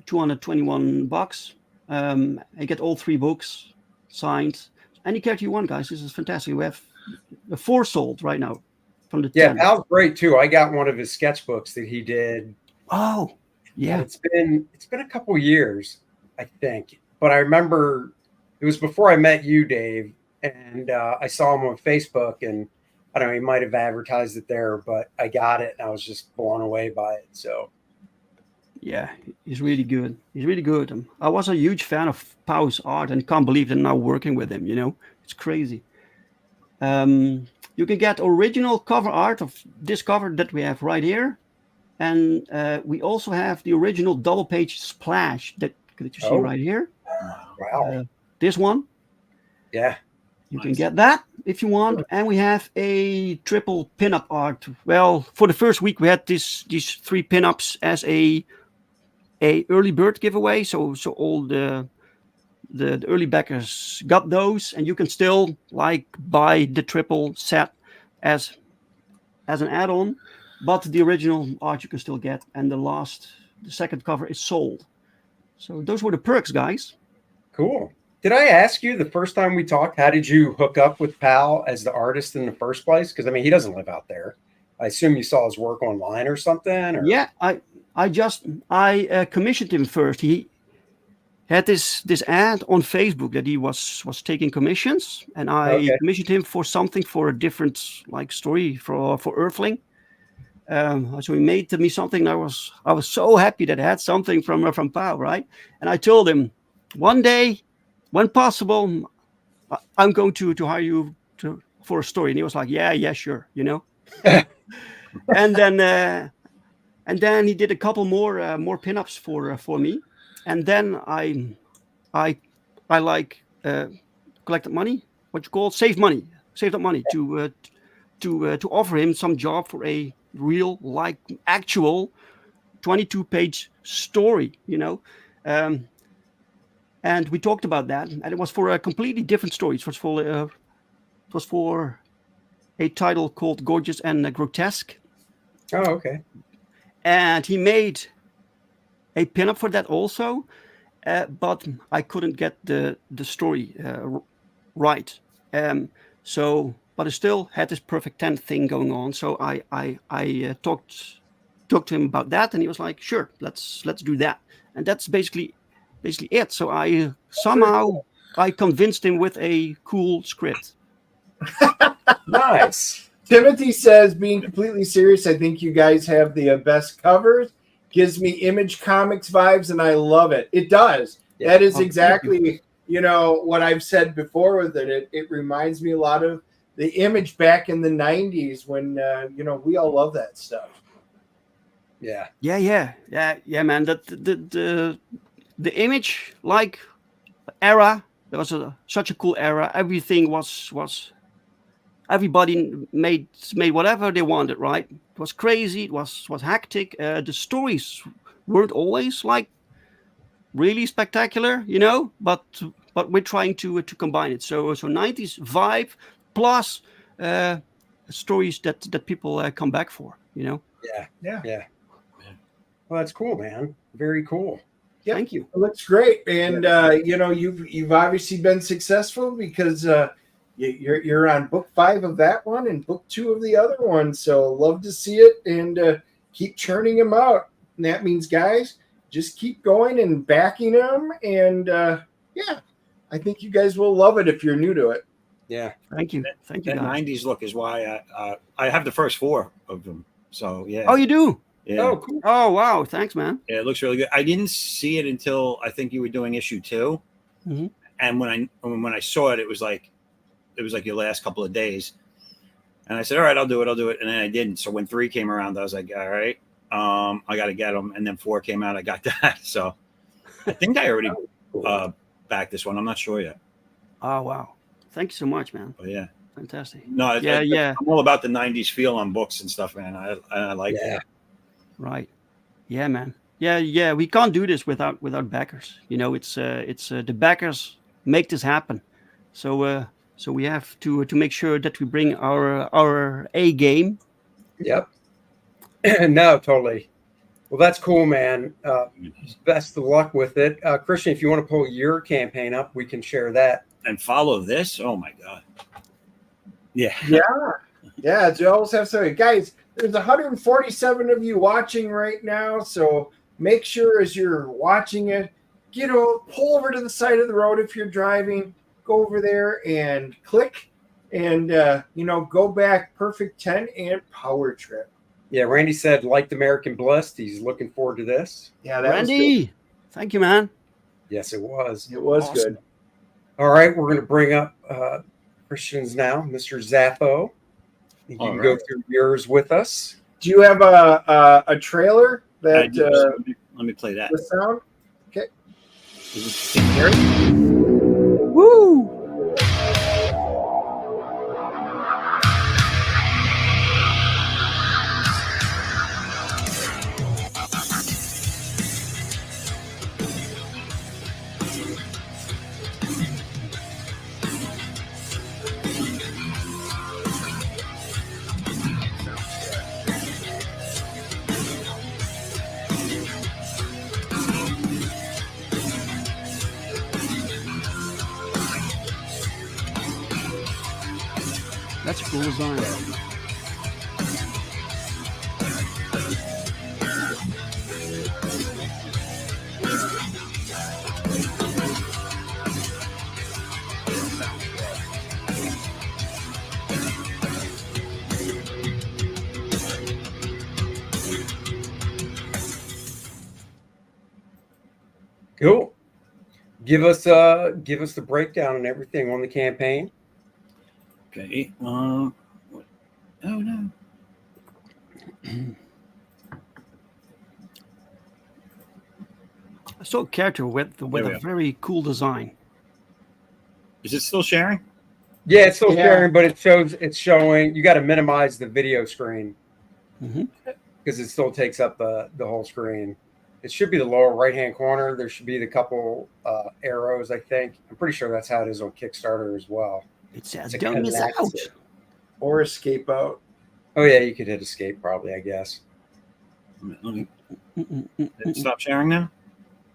$221. I get all 3 books signed. Any character you want, guys. This is fantastic. We have 4 sold right now from the 10. Al's great too. I got one of his sketchbooks that he did. Oh, yeah. It's been a couple years, I think. But I remember it was before I met you, Dave, and I saw him on Facebook, and I don't know, he might have advertised it there, but I got it, and I was just blown away by it. So, yeah, he's really good. He's really good. I was a huge fan of Pau's art, and can't believe they're now working with him. It's crazy. You can get original cover art of this cover that we have right here, and we also have the original double-page splash that you see right here. wow. This one. Yeah. You can get that if you want. And we have a triple pinup art. Well, for the first week, we had these 3 pinups as a early bird giveaway. So all the early backers got those, and you can still buy the triple set as an add-on. But the original art you can still get, and the second cover is sold. So those were the perks, guys. Cool. Did I ask you the first time we talked, how did you hook up with Pal as the artist in the first place? Because, I mean, he doesn't live out there. I assume you saw his work online or something? Or? Yeah, I commissioned him first. He had this ad on Facebook that he was taking commissions, and I commissioned him for something for a different story for Earthling. So he made me something. I was so happy that I had something from Pau, right? And I told him, one day, when possible, I'm going to hire you for a story. And he was like, yeah, sure, And then he did a couple more pinups for me, and then I collected money. What you call saved up money to offer him some job for a real actual 22-page story, and we talked about that, and it was for a completely different story. It was for a title called Gorgeous and Grotesque. Oh, okay. And he made a pinup for that also, but I couldn't get the story right. But I still had this Perfect 10 thing going on. So I talked to him about that, and he was like, "Sure, let's do that." And that's basically it. So I convinced him with a cool script. Nice. Timothy says, being completely serious, I think you guys have the best covers. Gives me Image Comics vibes, and I love it. It does. Yeah. That is exactly, what I've said before with it. It reminds me a lot of the Image back in the 90s when, we all love that stuff. Yeah. Yeah, man. The Image era, there was such a cool era. Everything was everybody made whatever they wanted, right? It was crazy. It was hectic. The stories weren't always really spectacular, But we're trying to combine it. So 90s vibe plus stories that people come back for, Yeah. Well, that's cool, man. Very cool. Yep. Thank you. It looks great, and you've obviously been successful because you're on book 5 of that one and book 2 of the other one. So love to see it, and keep churning them out. And that means, guys, just keep going and backing them. And I think you guys will love it if you're new to it. Yeah. Thank you. Thank you, That guys. 90s look is why I have the first 4 of them. So yeah. Oh, you do? Yeah. Oh, cool. Oh, wow. Thanks, man. Yeah, it looks really good. I didn't see it until I think you were doing issue 2, Mhm. and when I saw it, it was like your last couple of days, and I said, "All right, I'll do it," and then I didn't. So when 3 came around, I was like, "All right, I got to get them," and then 4 came out, I got that. So I think I already backed this one. I'm not sure yet. Oh, wow. Thank you so much, man. But yeah, Fantastic. no, Yeah. I'm all about the '90s feel on books and stuff, man. I like that. Right. Yeah, man. Yeah. We can't do this without backers. You know, it's the backers make this happen. So we have to make sure that we bring our A game. Yep. No, totally. Well, that's cool, man. Best of luck with it. Christian, if you want to pull your campaign up, we can share that. And follow this. Oh my god. Yeah. Yeah, you always have to. Guys, there's 147 of you watching right now, so make sure as you're watching it, pull over to the side of the road if you're driving, go over there and click, and go back Perfect 10 and Powertrip. Yeah, Randy said, liked American Blessed. He's looking forward to this. Yeah, that was Randy, good. thank you, man. Yes, it was. It was Awesome. good. All right, we're going to bring up Christians now, Mr. Zappo. You All can right. go through yours with us. Do you have a trailer that Let me play that. the sound? Okay. Is it Gary? Woo! That's a cool design. Cool. Give us the breakdown and everything on the campaign. Okay. Oh no. I saw a character with There we a go. very cool design. Is it still sharing? Yeah, it's still Yeah. sharing, but it's showing. You got to minimize the video screen Mhm. because it still takes up the whole screen. It should be the lower right-hand corner. There should be the couple arrows, I think. I'm pretty sure that's how it is on Kickstarter as well. It says, It's "Don't kinda miss out." massive. Or escape out. Oh yeah, you could hit escape probably, I guess. Let me Mm-mm-mm-mm. Did it stop sharing now?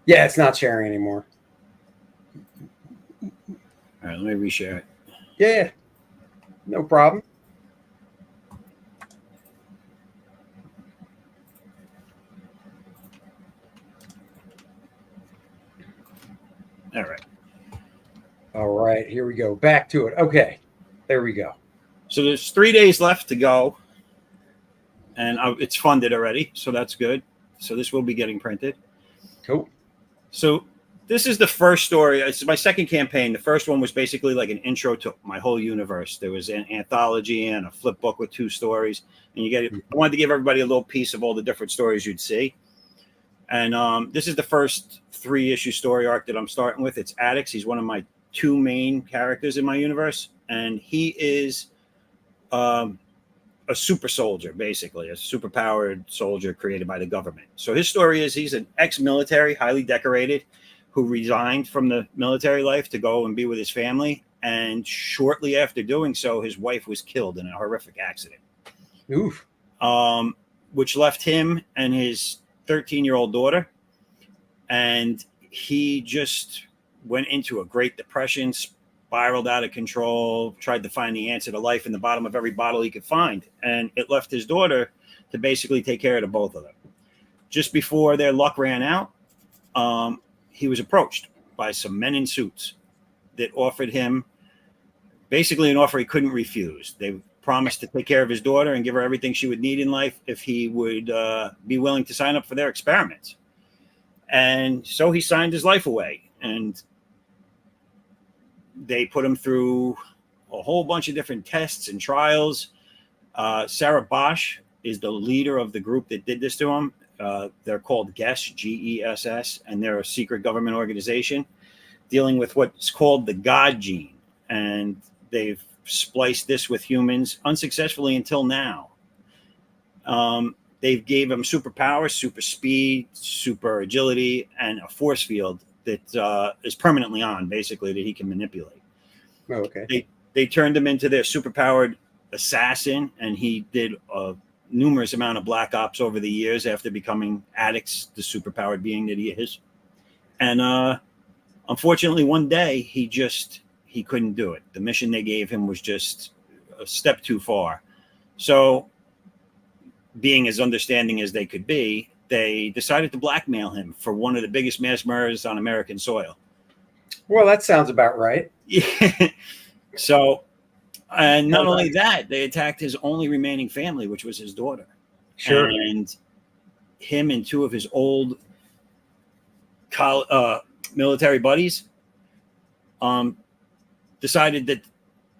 Yeah, it's not sharing anymore. All right, let me reshare it. Yeah, no problem. All right. All right, here we go. Back to it. Okay, there we go. So there's 3 days left to go, and it's funded already, so that's good. So this will be getting printed. Cool. So this is the first story. It's my second campaign. The first one was basically like an intro to my whole universe. There was an anthology and a flip book with 2 stories, and I wanted to give everybody a little piece of all the different stories you'd see. And this is the first 3-issue story arc that I'm starting with. It's Addix. He's one of my 2 main characters in my universe, and he is a super soldier, basically a super powered soldier created by the government. So his story is he's an ex-military, highly decorated, who resigned from the military life to go and be with his family. And shortly after doing so, his wife was killed in a horrific accident. Oof. Which left him and his 13-year-old daughter. And he just went into a Great Depression, spiraled out of control, tried to find the answer to life in the bottom of every bottle he could find. And it left his daughter to basically take care of the both of them. Just before their luck ran out, he was approached by some men in suits that offered him basically an offer he couldn't refuse. They promised to take care of his daughter and give her everything she would need in life if he would be willing to sign up for their experiments. And so he signed his life away, and they put him through a whole bunch of different tests and trials. Sarah Bosch is the leader of the group that did this to him. They're called GESS, G-E-S-S, and they're a secret government organization dealing with what's called the God gene. And they've spliced this with humans unsuccessfully until now. They gave him superpowers, super speed, super agility, and a force field that is permanently on, basically, that he can manipulate. Okay. They turned him into their superpowered assassin, and he did a numerous amount of black ops over the years after becoming Addix, the superpowered being that he is. And unfortunately, one day he couldn't do it. The mission they gave him was just a step too far. So, being as understanding as they could be, they decided to blackmail him for one of the biggest mass murders on American soil. Well, that sounds about right. Yeah. So, and not only that, they attacked his only remaining family, which was his daughter. Sure. And him and two of his old military buddies decided that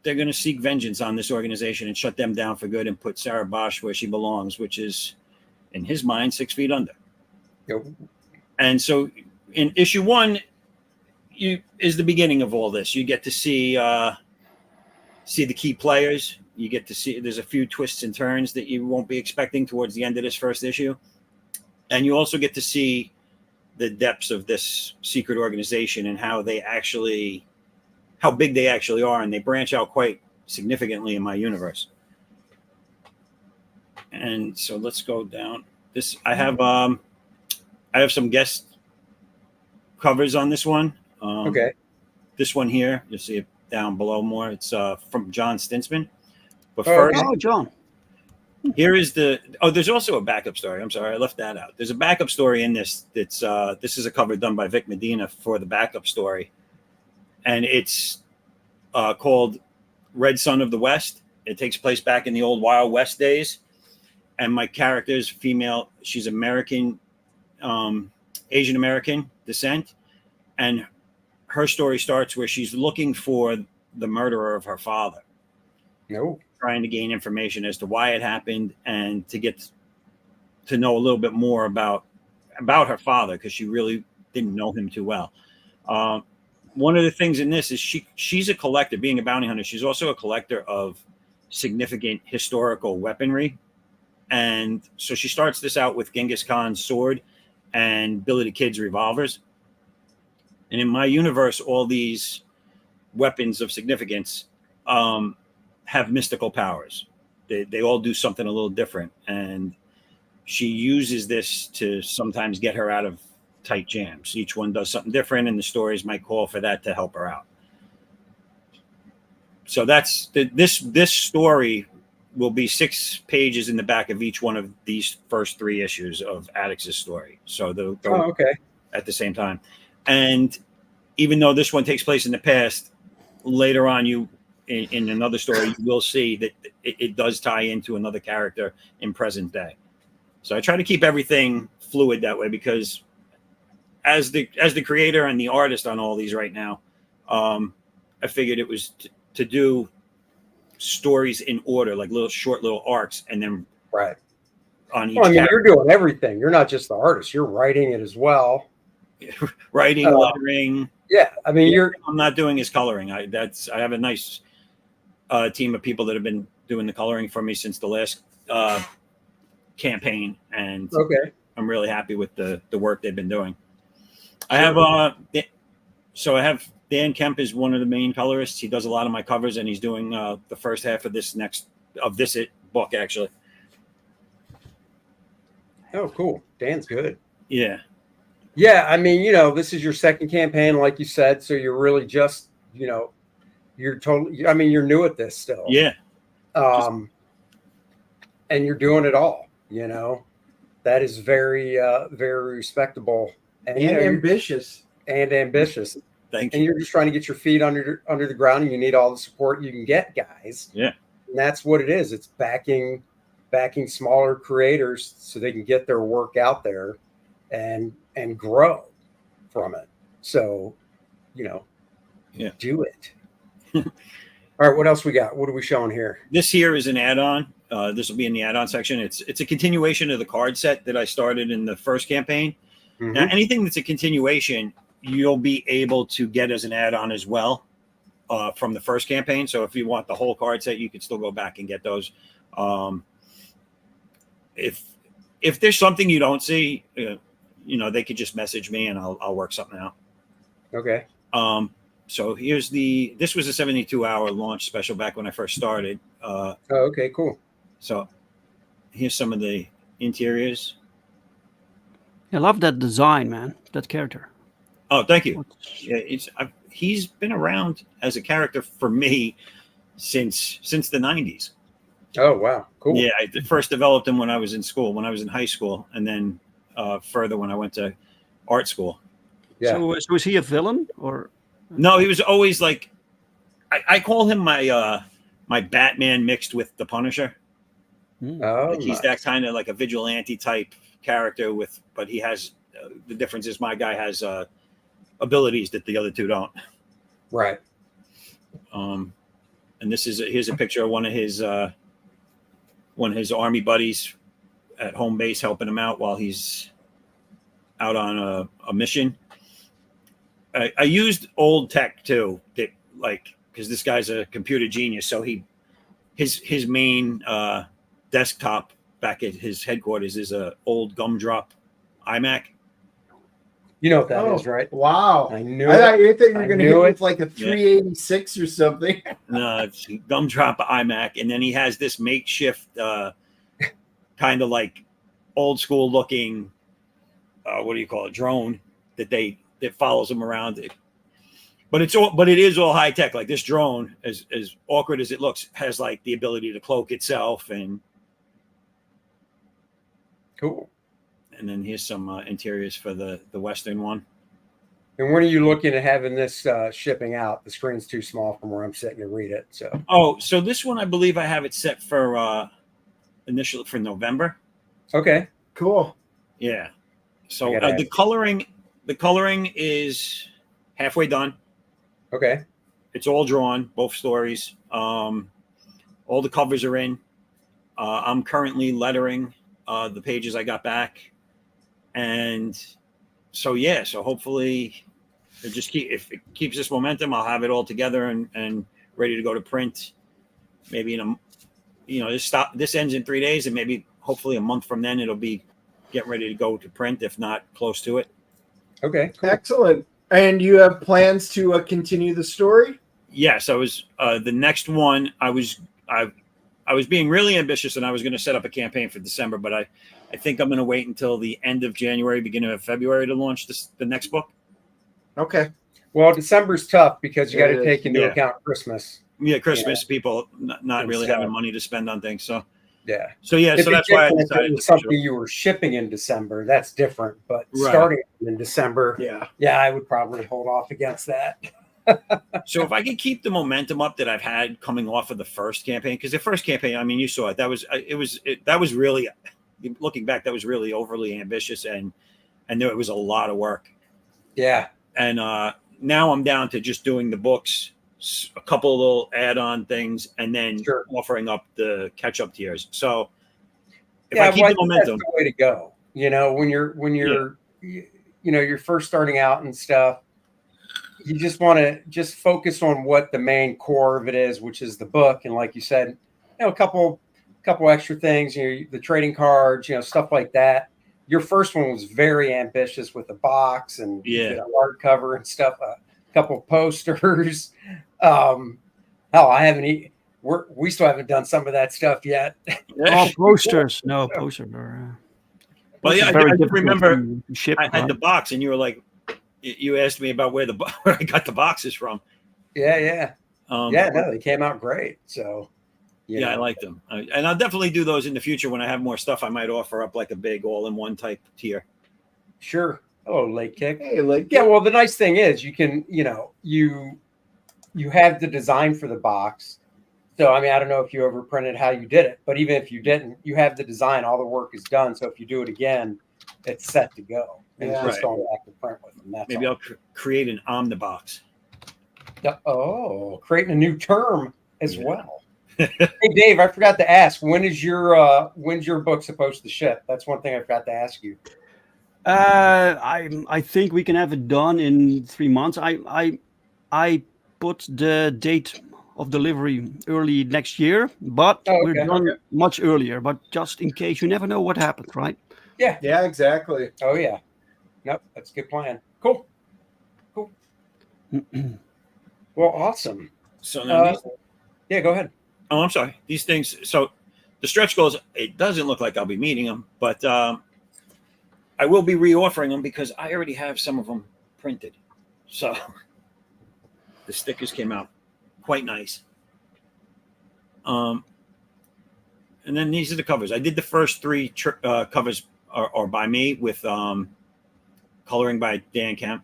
they're going to seek vengeance on this organization and shut them down for good and put Sarah Bosch where she belongs, which is, in his mind, 6 feet under. Yep. And so in issue 1 is the beginning of all this. You get to see the key players. You get to see there's a few twists and turns that you won't be expecting towards the end of this first issue. And you also get to see the depths of this secret organization and how big they actually are. And they branch out quite significantly in my universe. And so let's go down this. I have some guest covers on this one. Okay. This one here, you'll see it down below more. It's from John Stinsman. But first, John. here is there's also a backup story. I'm sorry, I left that out. There's a backup story in this. That's this is a cover done by Vic Medina for the backup story, and it's called Red Son of the West. It takes place back in the old Wild West days, and my character is female. She's American, Asian American descent, and her story starts where she's looking for the murderer of her father. No. Trying to gain information as to why it happened and to get to know a little bit more about her father, because she really didn't know him too well. One of the things in this is she's a collector, being a bounty hunter. She's also a collector of significant historical weaponry. And so she starts this out with Genghis Khan's sword and Billy the Kid's revolvers. And in my universe, all these weapons of significance have mystical powers. They all do something a little different. And she uses this to sometimes get her out of tight jams. Each one does something different, and the stories might call for that to help her out. So that's this story will be 6 pages in the back of each one of these first 3 issues of Addix's story. So they'll okay. At the same time. And even though this one takes place in the past, later on in another story, you will see that it does tie into another character in present day. So I try to keep everything fluid that way, because as the creator and the artist on all these right now, I figured it was to do stories in order, like short little arcs, and then right on each. Well, I mean, you're doing everything. You're not just the artist. You're writing it as well. Writing, lettering. Yeah, I mean, I'm not doing is coloring. I have a nice team of people that have been doing the coloring for me since the last campaign, and I'm really happy with the work they've been doing. I have Dan Kemp is one of the main colorists. He does a lot of my covers, and he's doing the first half of this book actually. Oh, cool. Dan's good. Yeah. Yeah, I mean, this is your second campaign, like you said, so you're really just, you're totally, I mean, you're new at this still. Yeah. And you're doing it all, that is very, very respectable and ambitious. And ambitious. Thank and you. you're just trying to get your feet under the ground, and you need all the support you can get, guys. Yeah. And that's what it is. It's backing smaller creators so they can get their work out there and grow from it. So, do it. All right, what else we got? What are we showing here? This here is an add-on. This will be in the add-on section. It's a continuation of the card set that I started in the first campaign. Mm-hmm. Now, anything that's a continuation, you'll be able to get as an add-on as well from the first campaign. So if you want the whole card set, you can still go back and get those. If there's something you don't see, they could just message me and I'll work something out. Okay. So this was a 72-hour launch special back when I first started. Okay, cool. So here's some of the interiors. I love that design, man. That character. Oh, thank you. Yeah, he's been around as a character for me since the 90s. Oh, wow. Cool. Yeah, I first developed him when I was in school, when I was in high school, and then further when I went to art school. Yeah. So is he a villain or? No, he was always like, I call him my Batman mixed with the Punisher. Oh, Like he's that kind of like a vigilante type character but he has the difference is my guy has abilities that the other two don't. Right. And here's a picture of one of his army buddies at home base helping him out while he's out on a mission. I used old tech too, because this guy's a computer genius. So his main desktop back at his headquarters is a old gumdrop iMac. You know what that is, right? Wow. I knew I thought you were I going to knew hit it. with like a 386 or something. No, it's gumdrop iMac, and then he has this makeshift, kind of like old school looking, what do you call it, drone that follows him around. But it is all high tech. Like this drone, as awkward as it looks, has like the ability to cloak itself, and Cool. And then here's some interiors for the Western one. And when are you looking at having this shipping out? The screen's too small from where I'm sitting to read it. So this one, I believe I have it set for initially for November. Okay. Cool. Yeah. So the coloring is halfway done. Okay. It's all drawn, both stories. All the covers are in. I'm currently lettering the pages I got back. And so hopefully if it keeps this momentum, I'll have it all together and ready to go to print. Maybe this ends in 3 days, and maybe hopefully a month from then it'll be getting ready to go to print, if not close to it. Okay. Cool. Excellent. And you have plans to continue the story? Yes, I was the next one. I was being really ambitious, and I was going to set up a campaign for December, but I think I'm going to wait until the end of January, beginning of February to launch the next book. Okay. Well, December's tough because you got to take into account Christmas. Yeah, Christmas, people not really having money to spend on things. So yeah. So that's why I decided if it was something you were shipping in December. That's different. But starting in December, I would probably hold off against that. So if I could keep the momentum up that I've had coming off of the first campaign, because the first campaign, I mean, you saw it. That was really, looking back, that was really overly ambitious, and there was a lot of work. Yeah. And now I'm down to just doing the books, a couple of little add-on things, and then offering up the catch-up tiers. So if I keep the momentum, that's the way to go. When you're you're first starting out and stuff, you just want to focus on what the main core of it is, which is the book. And like you said, a couple extra things, the trading cards, stuff like that. Your first one was very ambitious with the box and hardcover and stuff, a couple of posters. We still haven't done some of that stuff yet. Oh, posters. No, posters are. Well, yeah, I remember I had the box, and you were like, you asked me about where I got the boxes from. Yeah. They came out great. So, I like them. And I'll definitely do those in the future when I have more stuff. I might offer up like a big all-in-one type tier. Sure. Hello, Lake Kick. Hey, like, Yeah, well, the nice thing is you can, you have the design for the box. So, I mean, I don't know if you overprinted how you did it, but even if you didn't, you have the design. All the work is done. So if you do it again, it's set to go. And it's just Right. going back to print with them. That's Maybe all. I'll create an omnibox. Oh, creating a new term as Yeah. well. Hey, Dave, I forgot to ask. When's your book supposed to ship? That's one thing I forgot to ask you. I think we can have it done in 3 months. I put the date of delivery early next year, but we're done much earlier. But just in case, you never know what happens, right? Yeah. Yeah, exactly. Oh yeah. Nope, that's a good plan. Cool. Well, awesome. So now yeah, go ahead. Oh, I'm sorry. These things. So the stretch goals. It doesn't look like I'll be meeting them, but I will be reoffering them because I already have some of them printed. So the stickers came out quite nice. And then these are the covers. I did the first 3 covers are by me with coloring by Dan Kemp.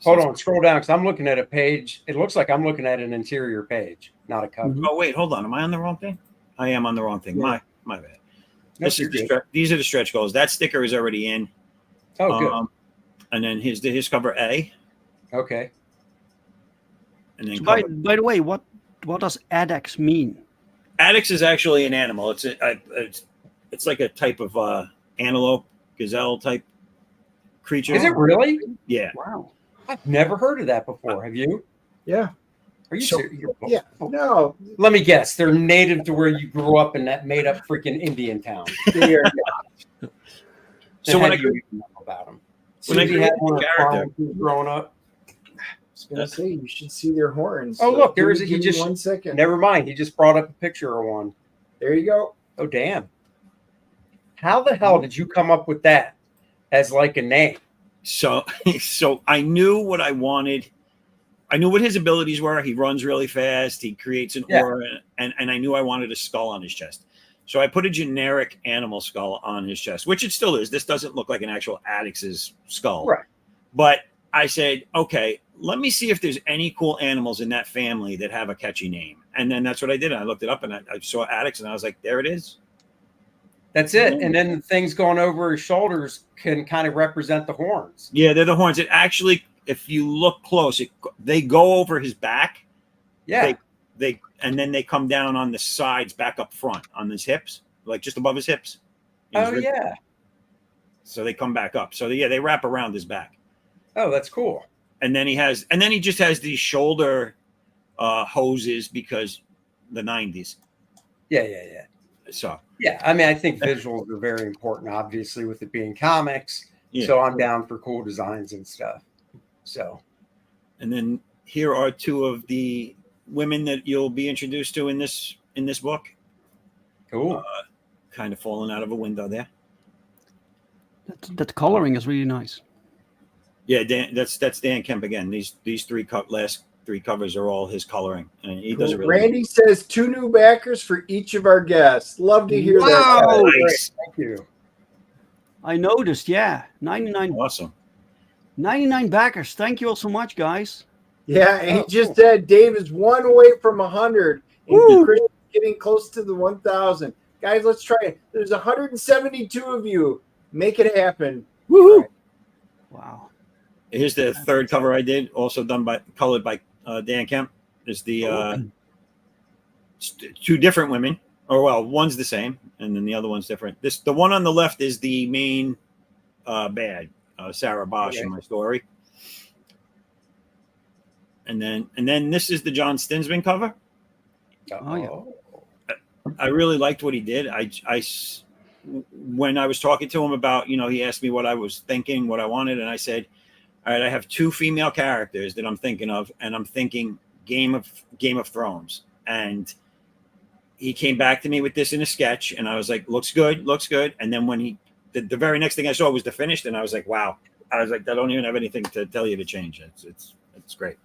Hold on, scroll down because I'm looking at a page. It looks like I'm looking at an interior page, not a cover. Oh wait, hold on. Am I on the wrong thing? I am on the wrong thing. Yeah. My bad. Nope, This is these are the stretch goals. That sticker is already in. Oh, good. And then his cover A. Okay. And then So by the way, what does ADEX mean? Addix is actually an animal. It's like a type of antelope, gazelle type creature. Is it really? Yeah. Wow. I've never heard of that before. Have you? Yeah. Are you So- serious? Yeah. No, Let me guess. They're native to where you grew up in that made up freaking Indian town. they are So Then when how I do you even know about them? when I Susie create had the one of character- growing up. was gonna say you should see their horns. Oh, look, there give is me- a- he give me just- 1 second. Never mind. He just brought up a picture of one. There you go. Oh, damn. How the hell did you come up with that as like a name? So I knew what I wanted. I knew what his abilities were. He runs really fast. He creates an aura, and I knew I wanted a skull on his chest. So I put a generic animal skull on his chest, which it still is. This doesn't look like an actual Addix's skull. Right. But I said, okay, let me see if there's any cool animals in that family that have a catchy name. And then that's what I did. I looked it up and I saw Addix and I was like, there it is. That's it. And then the things going over his shoulders can kind of represent the horns. Yeah, they're the horns. It actually, if you look close, they go over his back. Yeah. They and then they come down on the sides, back up front on his hips, like just above his hips. Oh, yeah. So they come back up. So yeah, they wrap around his back. Oh, that's cool. And then he just has these shoulder hoses because the 90s. Yeah. So Yeah. I mean, I think visuals are very important, obviously, with it being comics. yeah. So I'm down for cool designs and stuff. So And then here are 2 of the women that you'll be introduced to in this book. cool. Kind of falling out of a window there. That coloring is really nice. Yeah, Dan, that's Dan Kemp again. These last 3 covers are all his coloring, and he does it really. Randy says 2 new backers for each of our guests. Love to hear that. Wow. Nice. Thank you. I noticed, yeah. 99 Awesome. 99 backers. Thank you all so much, guys. Yeah, and he just said Dave is 1 away from 100, and Chris is getting close to the 1,000. Guys, let's try it. There's 172 of you. Make it happen. Woohoo! Wow. Here's the 3rd cover I did, also colored by Dan Kemp. There's the 2 different women, or well, one's the same, and then the other one's different. The one on the left is the main bad, Sarah Bosch in my story. And then this is the John Stinsman cover. Oh, yeah. I really liked what he did. When I was talking to him about, he asked me what I was thinking, what I wanted, and I said, all right, I have 2 female characters that I'm thinking of, and I'm thinking Game of Thrones. And he came back to me with this in a sketch, and I was like, looks good. And then when the very next thing I saw was the finished, and I was like, wow. I was like, I don't even have anything to tell you to change. It's great.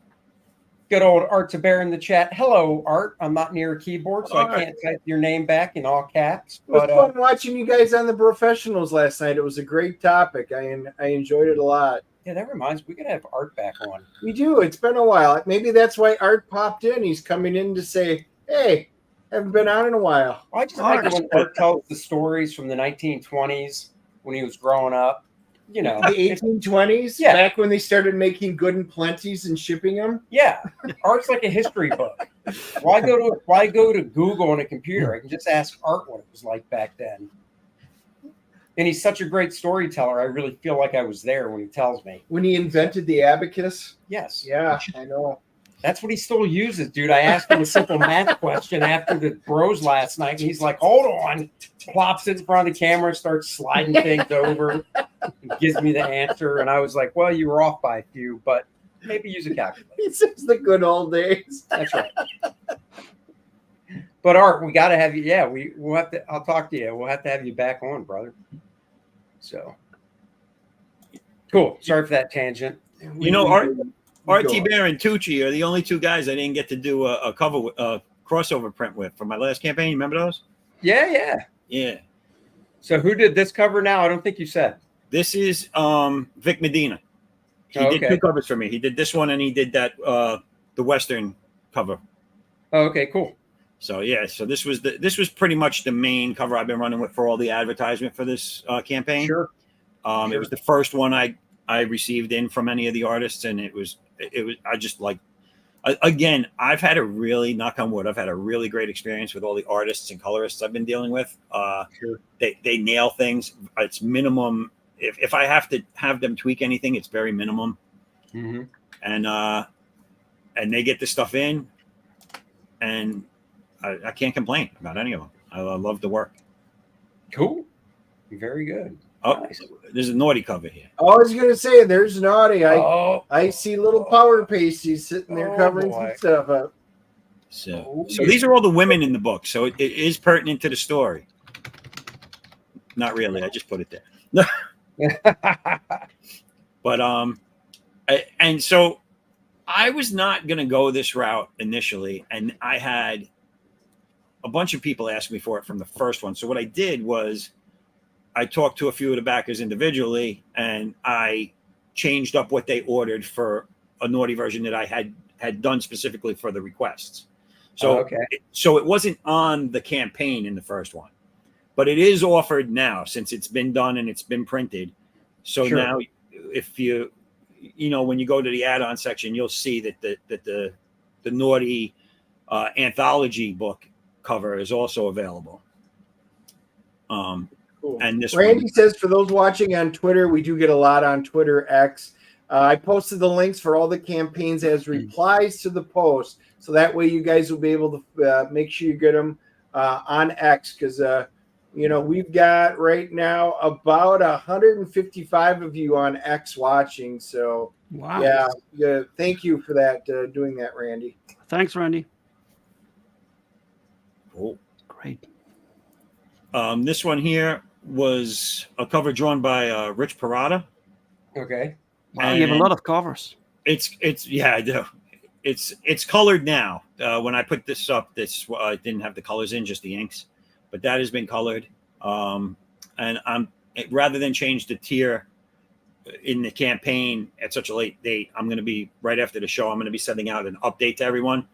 Good old Art to Bear in the chat. Hello, Art. I'm not near a keyboard, so Art. I can't type your name back in all caps. It was But fun watching you guys on the professionals last night. It was a great topic. I enjoyed it a lot. yeah, that reminds me, we gotta have Art back on. We do. It's been a while. Maybe that's why Art popped in. He's coming in to say, "Hey, haven't been on in a while." I just like it when Art tells the stories from the 1920s when he was growing up. You know, The 1820s, Yeah. back when they started making good and plenties and shipping them. yeah, Art's like a history book. Why go to Google on a computer? I can just ask Art what it was like back then. And he's such a great storyteller. I really feel like I was there when he tells me. When he invented the abacus. Yes. Yeah, I know. That's what he still uses, dude. I asked him a simple math question after the bros last night, and he's like, hold on. Plops it in front of the camera, starts sliding things over, and gives me the answer. And I was like, well, you were off by a few, but maybe use a calculator. He says the good old days. That's right. But Art, we got to have you. Yeah, we'll have to. I'll talk to you. We'll have to have you back on, brother. So cool. Sorry for that tangent. You know, RT Bear and Tucci are the only two guys I didn't get to do a cover crossover print with for my last campaign. You remember those? Yeah. So who did this cover now? I don't think you said. This is Vic Medina. He did two covers for me. He did this one and he did that the Western cover. Oh, okay, cool. So yeah, so this was pretty much the main cover I've been running with for all the advertisement for this campaign. Sure. It was the first one I received in from any of the artists, and it was I just like, again, I've had a really, knock on wood, I've had a really great experience with all the artists and colorists I've been dealing with. Sure. They nail things. It's minimum. If I have to have them tweak anything, it's very minimum. Mm-hmm. And they get this stuff in, and I can't complain about any of them. I love the work. Cool. Very good. Oh, Nice. There's a naughty cover here. I was going to say, there's Naughty. I see little power pasties sitting there covering some stuff up. So these are all the women in the book. So it is pertinent to the story. Not really. I just put it there. But and so I was not going to go this route initially, and I had a bunch of people ask me for it from the first one. So what I did was I talked to a few of the backers individually, and I changed up what they ordered for a naughty version that I had done specifically for the requests. So, so it wasn't on the campaign in the first one, but it is offered now since it's been done and it's been printed. So now, if you know, when you go to the add-on section, you'll see that the naughty anthology book cover is also available. Cool. And this Randy one says, for those watching on Twitter, we do get a lot on Twitter X. I posted the links for all the campaigns as replies to the post, so that way you guys will be able to make sure you get them on X, because you know, we've got right now about 155 of you on X watching. So Wow. Yeah. Thank you for that, doing that, Randy. Thanks, Randy. Cool. Great. This one here was a cover drawn by Rich Parada. Okay. Wow, you have a lot of covers. It's yeah, I do. It's colored now. When I put this up, I didn't have the colors in, just the inks, but that has been colored. And rather than change the tier in the campaign at such a late date, I'm going to be right after the show. I'm going to be sending out an update to everyone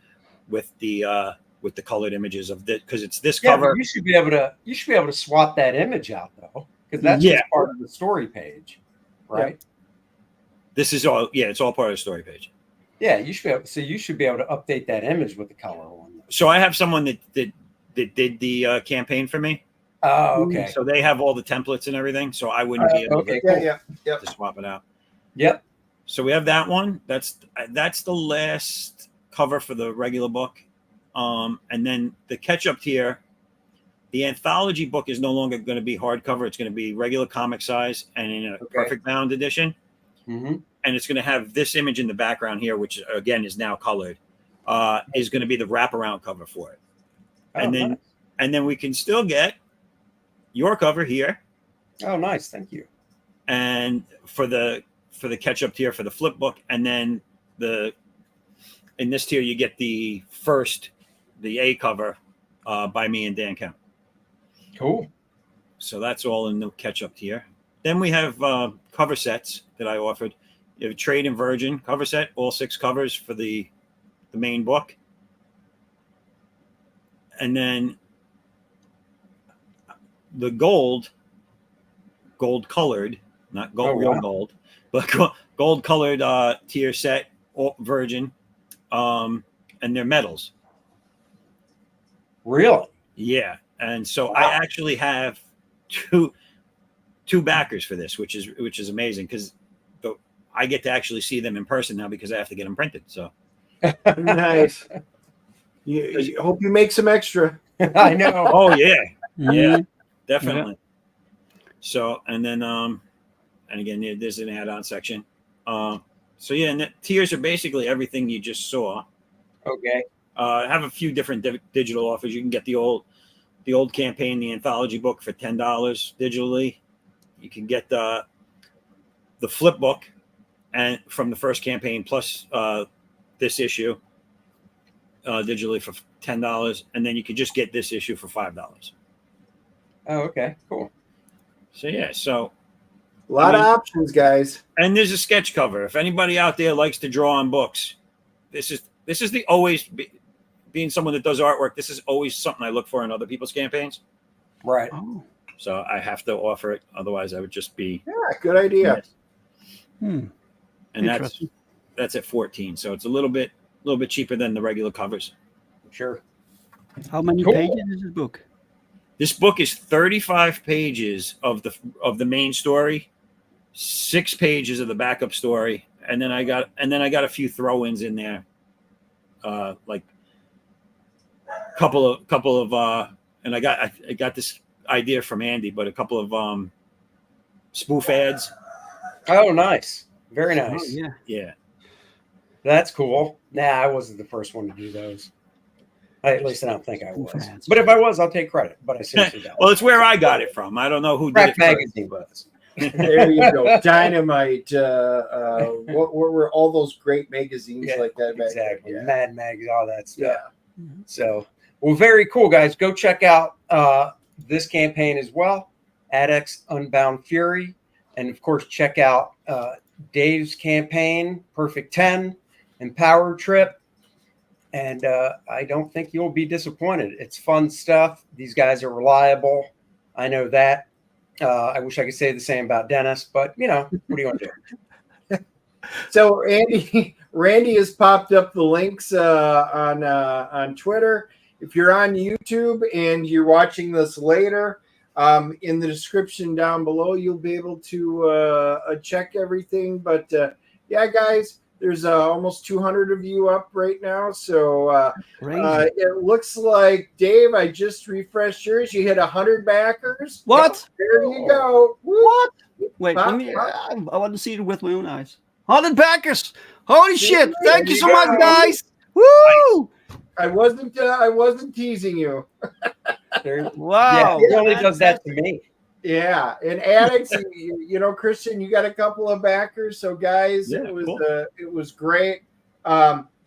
with the colored images of this, because it's this cover. You should be able to swap that image out though, because that's just part of the story page, right? Yeah. This is all. Yeah, it's all part of the story page. Yeah, you should be able to update that image with the color one. So I have someone that did the campaign for me. Oh, okay. So they have all the templates and everything. So I wouldn't be able to swap it out. Yep. So we have that one. That's the last cover for the regular book. And then the catch-up tier, the anthology book is no longer going to be hardcover. It's going to be regular comic size and in a perfect bound edition. Mm-hmm. And it's going to have this image in the background here, which again is now colored, is going to be the wraparound cover for it. And then we can still get your cover here. Oh, nice. Thank you. And for the catch-up tier for the flip book, and then the in this tier, you get the A cover by me and Dan Kemp. Cool. So that's all in the catch-up tier. Then we have cover sets that I offered. You have a Trade and Virgin cover set, all 6 covers for the main book. And then the gold-colored, not gold, real gold, but gold-colored tier set, Virgin, and they're medals. Really? Yeah. And so I actually have two backers for this, which is amazing because I get to actually see them in person now because I have to get them printed. So Nice. You hope you make some extra. I know. oh yeah, Mhm. yeah, definitely. So and then and again there's an add-on section. So yeah, and the tiers are basically everything you just saw. Okay. I have a few different digital offers. You can get the old campaign, the anthology book for $10 digitally. You can get the flip book and from the first campaign plus this issue digitally for $10, and then you can just get this issue for $5. Oh, okay. Cool. So yeah, so A lot of options, guys. and there's a sketch cover. If anybody out there likes to draw on books, this is the always being someone that does artwork. This is always something I look for in other people's campaigns. Right. Oh. So I have to offer it. Otherwise, I would just be. Yeah, good idea. Hmm. And Interesting. that's at 14. So it's a little bit cheaper than the regular covers. Sure. How many Cool. pages is this book? This book is 35 pages of the main story, 6 pages of the backup story, and then I got a few throw-ins in there, like couple of and I got this idea from Andy, but a couple of spoof ads. Oh, nice. Very Oh, nice. yeah. Yeah. That's cool. Nah, I wasn't the first one to do those. At least I don't think I was. Fans. But if I was, I'll take credit. But I seriously don't. Well, it's where I got it from. I don't know who did Crack it first. Magazine was. There you go. Dynamite. What were all those great magazines Yeah, like that back Exactly. then? Mad Mag, all that stuff. Yeah. So, well, very cool, guys. Go check out this campaign as well, Adex Unbound Fury. And, of course, check out Dave's campaign, Perfect 10, and Powertrip. And I don't think you'll be disappointed. It's fun stuff. These guys are reliable. I know that. I wish I could say the same about Dennis, but, you know, what do you want to do? So Randy has popped up the links on Twitter. If you're on YouTube and you're watching this later, in the description down below, you'll be able to check everything. But yeah, guys, there's almost 200 of you up right now. So it looks like, Dave, I just refreshed yours. You hit 100 backers. What? There you go. What? Wait, Pop, let me. pop. I want to see it with my own eyes. 100 backers! Holy shit! Thank you you so much, go. guys. Woo! I wasn't teasing you. Wow! Yeah, he only does that to me. Yeah, and Addicts, you know, Christian, you got a couple of backers. So, guys, Yeah, cool. it was great.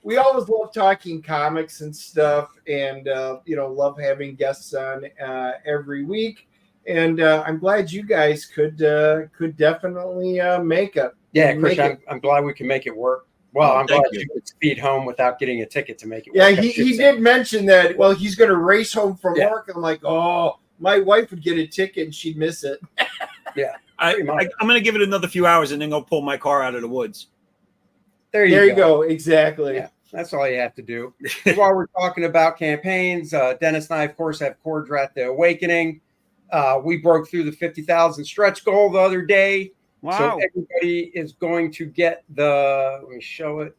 We always love talking comics and stuff, and love having guests on every week. And I'm glad you guys could definitely make it. Yeah, Make Christian, it. I'm glad we can make it work. Well, I'm thank glad you. you could speed home without getting a ticket to make it Yeah, work. I he should say. did mention that. Well, he's going to race home from Yeah. work. I'm like, oh, my wife would get a ticket and she'd miss it. I'm going to give it another few hours and then go pull my car out of the woods. There you There you go. Exactly. Yeah, that's all you have to do. While we're talking about campaigns, Dennis and I, of course, have Kor-Drath The Awakening. We broke through the 50,000 stretch goal the other day. Wow! So everybody is going to get let me show it.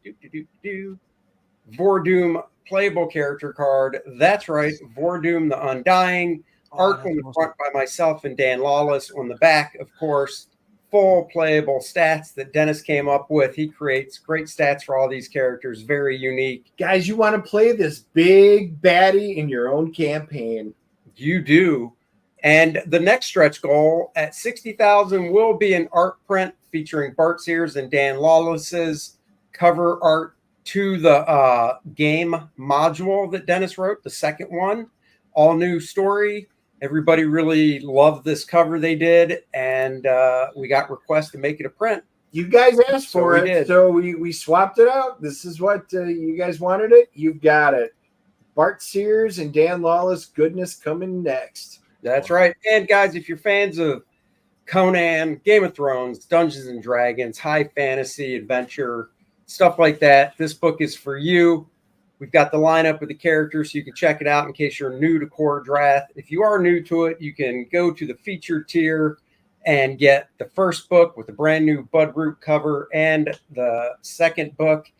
Vordoom playable character card. That's right. Vordoom the Undying. Art that's on the awesome. front by myself and Dan Lawless. On the back, of course, full playable stats that Dennis came up with. He creates great stats for all these characters. Very unique. Guys, you want to play this big baddie in your own campaign. You do. And the next stretch goal at 60,000 will be an art print featuring Bart Sears and Dan Lawless's cover art to the game module that Dennis wrote, the second one. All new story. Everybody really loved this cover they did, and we got requests to make it a print. You guys asked So for we it, did. so we swapped it out. This is what you guys wanted it. You've got it. Bart Sears and Dan Lawless goodness coming next. That's right. And guys, if you're fans of Conan, Game of Thrones, Dungeons and Dragons, high fantasy, adventure, stuff like that, this book is for you. We've got the lineup of the characters, so you can check it out in case you're new to Kor-Drath. If you are new to it, you can go to the featured tier and get the first book with the brand new Bud Root cover and the second book,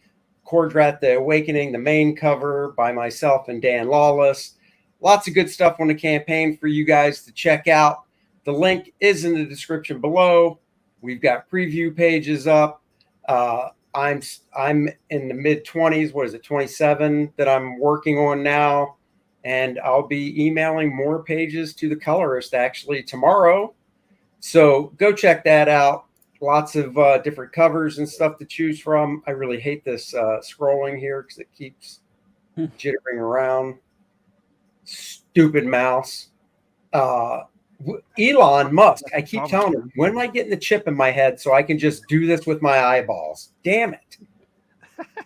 Kor-Drath, The Awakening, the main cover by myself and Dan Lawless. Lots of good stuff on the campaign for you guys to check out. The link is in the description below. We've got preview pages up. I'm in the mid-20s. What is it, 27 that I'm working on now. And I'll be emailing more pages to the colorist actually tomorrow. So go check that out. Lots of different covers and stuff to choose from. I really hate this scrolling here because it keeps jittering around. Stupid mouse. Elon Musk, I keep telling him, when am I getting the chip in my head so I can just do this with my eyeballs? Damn it.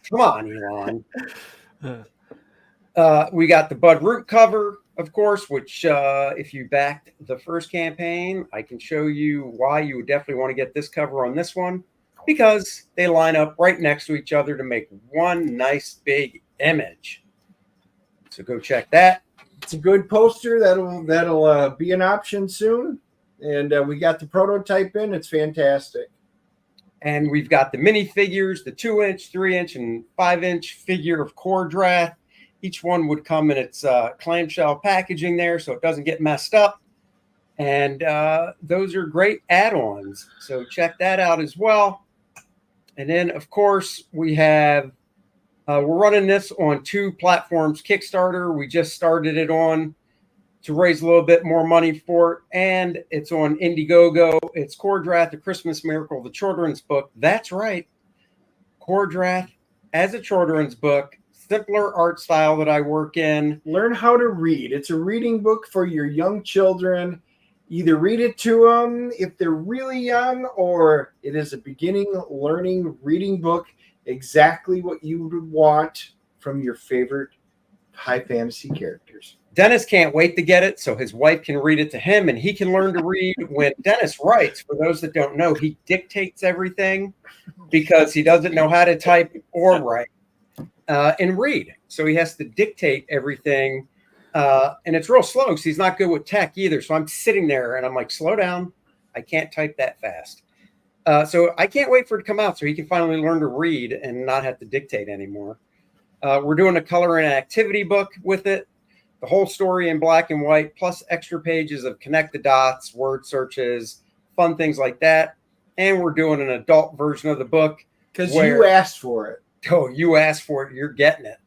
Come on, Elon. We got the Bud Root cover, of course, which if you backed the first campaign, I can show you why you would definitely want to get this cover on this one, because they line up right next to each other to make one nice big image. So go check that. It's a good poster. That'll be an option soon. And we got the prototype in. It's fantastic. And we've got the minifigures, the 2-inch, 3-inch, and 5-inch figure of Kor-Drath. Each one would come in its clamshell packaging there so it doesn't get messed up. And those are great add-ons. So check that out as well. And then, of course, we have we're running this on 2 platforms. Kickstarter, we just started it on to raise a little bit more money for it. And it's on Indiegogo. It's Kor-Drath, A Christmas Miracle, the children's book. That's right. Kor-Drath as a children's book. Simpler art style that I work in. Learn how to read. It's a reading book for your young children. Either read it to them if they're really young, or it is a beginning learning reading book. Exactly what you would want from your favorite high fantasy characters. Dennis can't wait to get it so his wife can read it to him and he can learn to read. When Dennis writes, for those that don't know, he dictates everything because he doesn't know how to type or write and read. So he has to dictate everything. And it's real slow because he's not good with tech either. So I'm sitting there and I'm like, slow down. I can't type that fast. So I can't wait for it to come out so he can finally learn to read and not have to dictate anymore. We're doing a color and activity book with it. The whole story in black and white, plus extra pages of connect the dots, word searches, fun things like that. And we're doing an adult version of the book. Because you asked for it. Oh, you asked for it. You're getting it.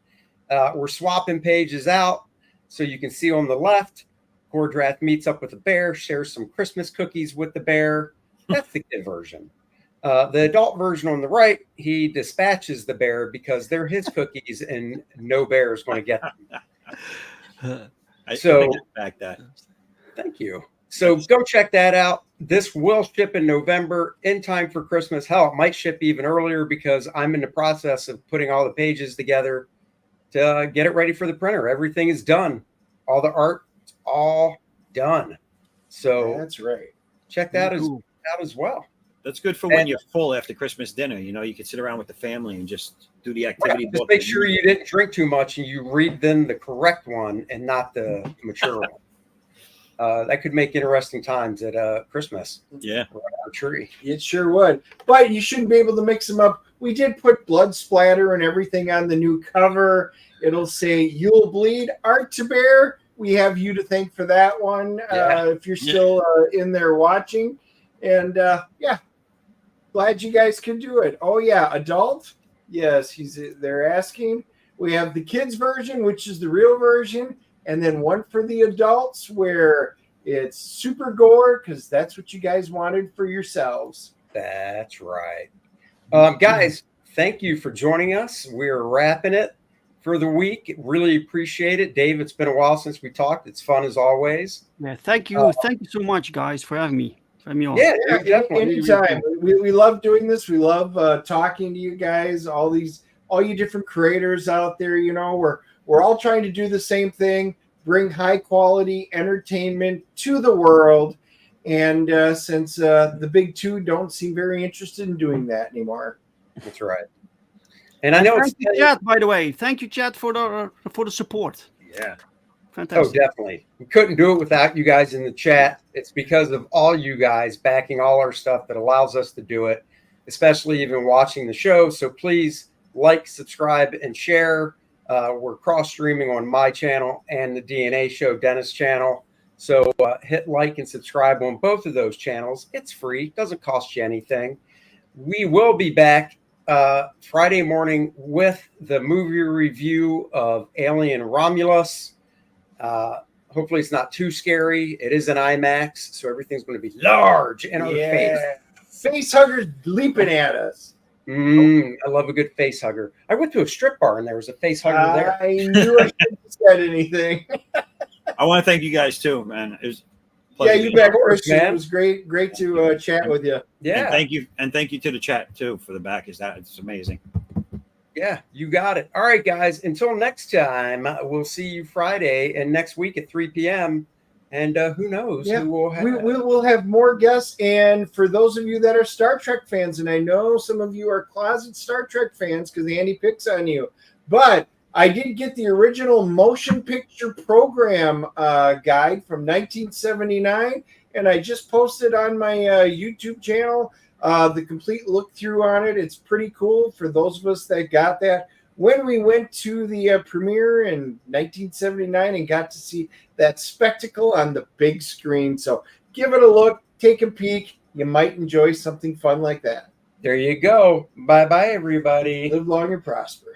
We're swapping pages out so you can see on the left, Kor-Drath meets up with a bear, shares some Christmas cookies with the bear. That's the kid version. The adult version on the right, he dispatches the bear because they're his cookies and no bear is going to get them. So back that. Thank you. So go check that out. This will ship in November in time for Christmas. Hell, it might ship even earlier because I'm in the process of putting all the pages together to get it ready for the printer. Everything is done. All the art, all done. So that's right. Check that out as well. That's good for when you're full after Christmas dinner. You know, you can sit around with the family and just do the activity. Right. Just make sure you didn't drink too much and you read then the correct one and not the mature one. That could make interesting times at Christmas. Yeah. Around our tree. It sure would. But you shouldn't be able to mix them up. We did put blood splatter and everything on the new cover. It'll say, "You'll bleed, Art to Bear." We have you to thank for that one. If you're still in there watching. And glad you guys can do it. Oh yeah, adult. Yes, they're asking. We have the kids version, which is the real version, and then one for the adults where it's super gore because that's what you guys wanted for yourselves. That's right. Guys, thank you for joining us. We're wrapping it for the week. Really appreciate it. Dave, it's been a while since we talked. It's fun as always. Yeah, thank you. Thank you so much, guys, for having me. Having me on. Yeah, definitely. Anytime. We love doing this. We love talking to you guys, all you different creators out there. You know, we're all trying to do the same thing, bring high quality entertainment to the world. And since the big two don't seem very interested in doing that anymore. That's right. And I know thank you, chat, by the way. Thank you, chat, for the support. Yeah. Fantastic. Oh, definitely. We couldn't do it without you guys in the chat. It's because of all you guys backing all our stuff that allows us to do it, especially even watching the show. So please like, subscribe, and share. We're cross-streaming on my channel and the DNA Show Dennis channel. So hit like and subscribe on both of those channels. It's free. Doesn't cost you anything. We will be back Friday morning with the movie review of Alien Romulus. Hopefully it's not too scary. It is an IMAX, so everything's going to be large in our face. Face huggers leaping at us. I love a good face hugger. I went to a strip bar and there was a face hugger there. I knew I shouldn't have said anything. I want to thank you guys too, man. It was you bet, Christian. man. It was great to chat with you. Yeah. And thank you to the chat too for the back. It's amazing. Yeah, you got it. All right, guys. Until next time, we'll see you Friday and next week at 3 p.m. And who knows who we'll have. We will have more guests. And for those of you that are Star Trek fans, and I know some of you are closet Star Trek fans because Andy picks on you, but I did get the original motion picture program guide from 1979, and I just posted on my YouTube channel the complete look through on it. It's pretty cool for those of us that got that when we went to the premiere in 1979 and got to see that spectacle on the big screen. So give it a look, take a peek. You might enjoy something fun like that. There you go. Bye-bye, everybody. Live long and prosper.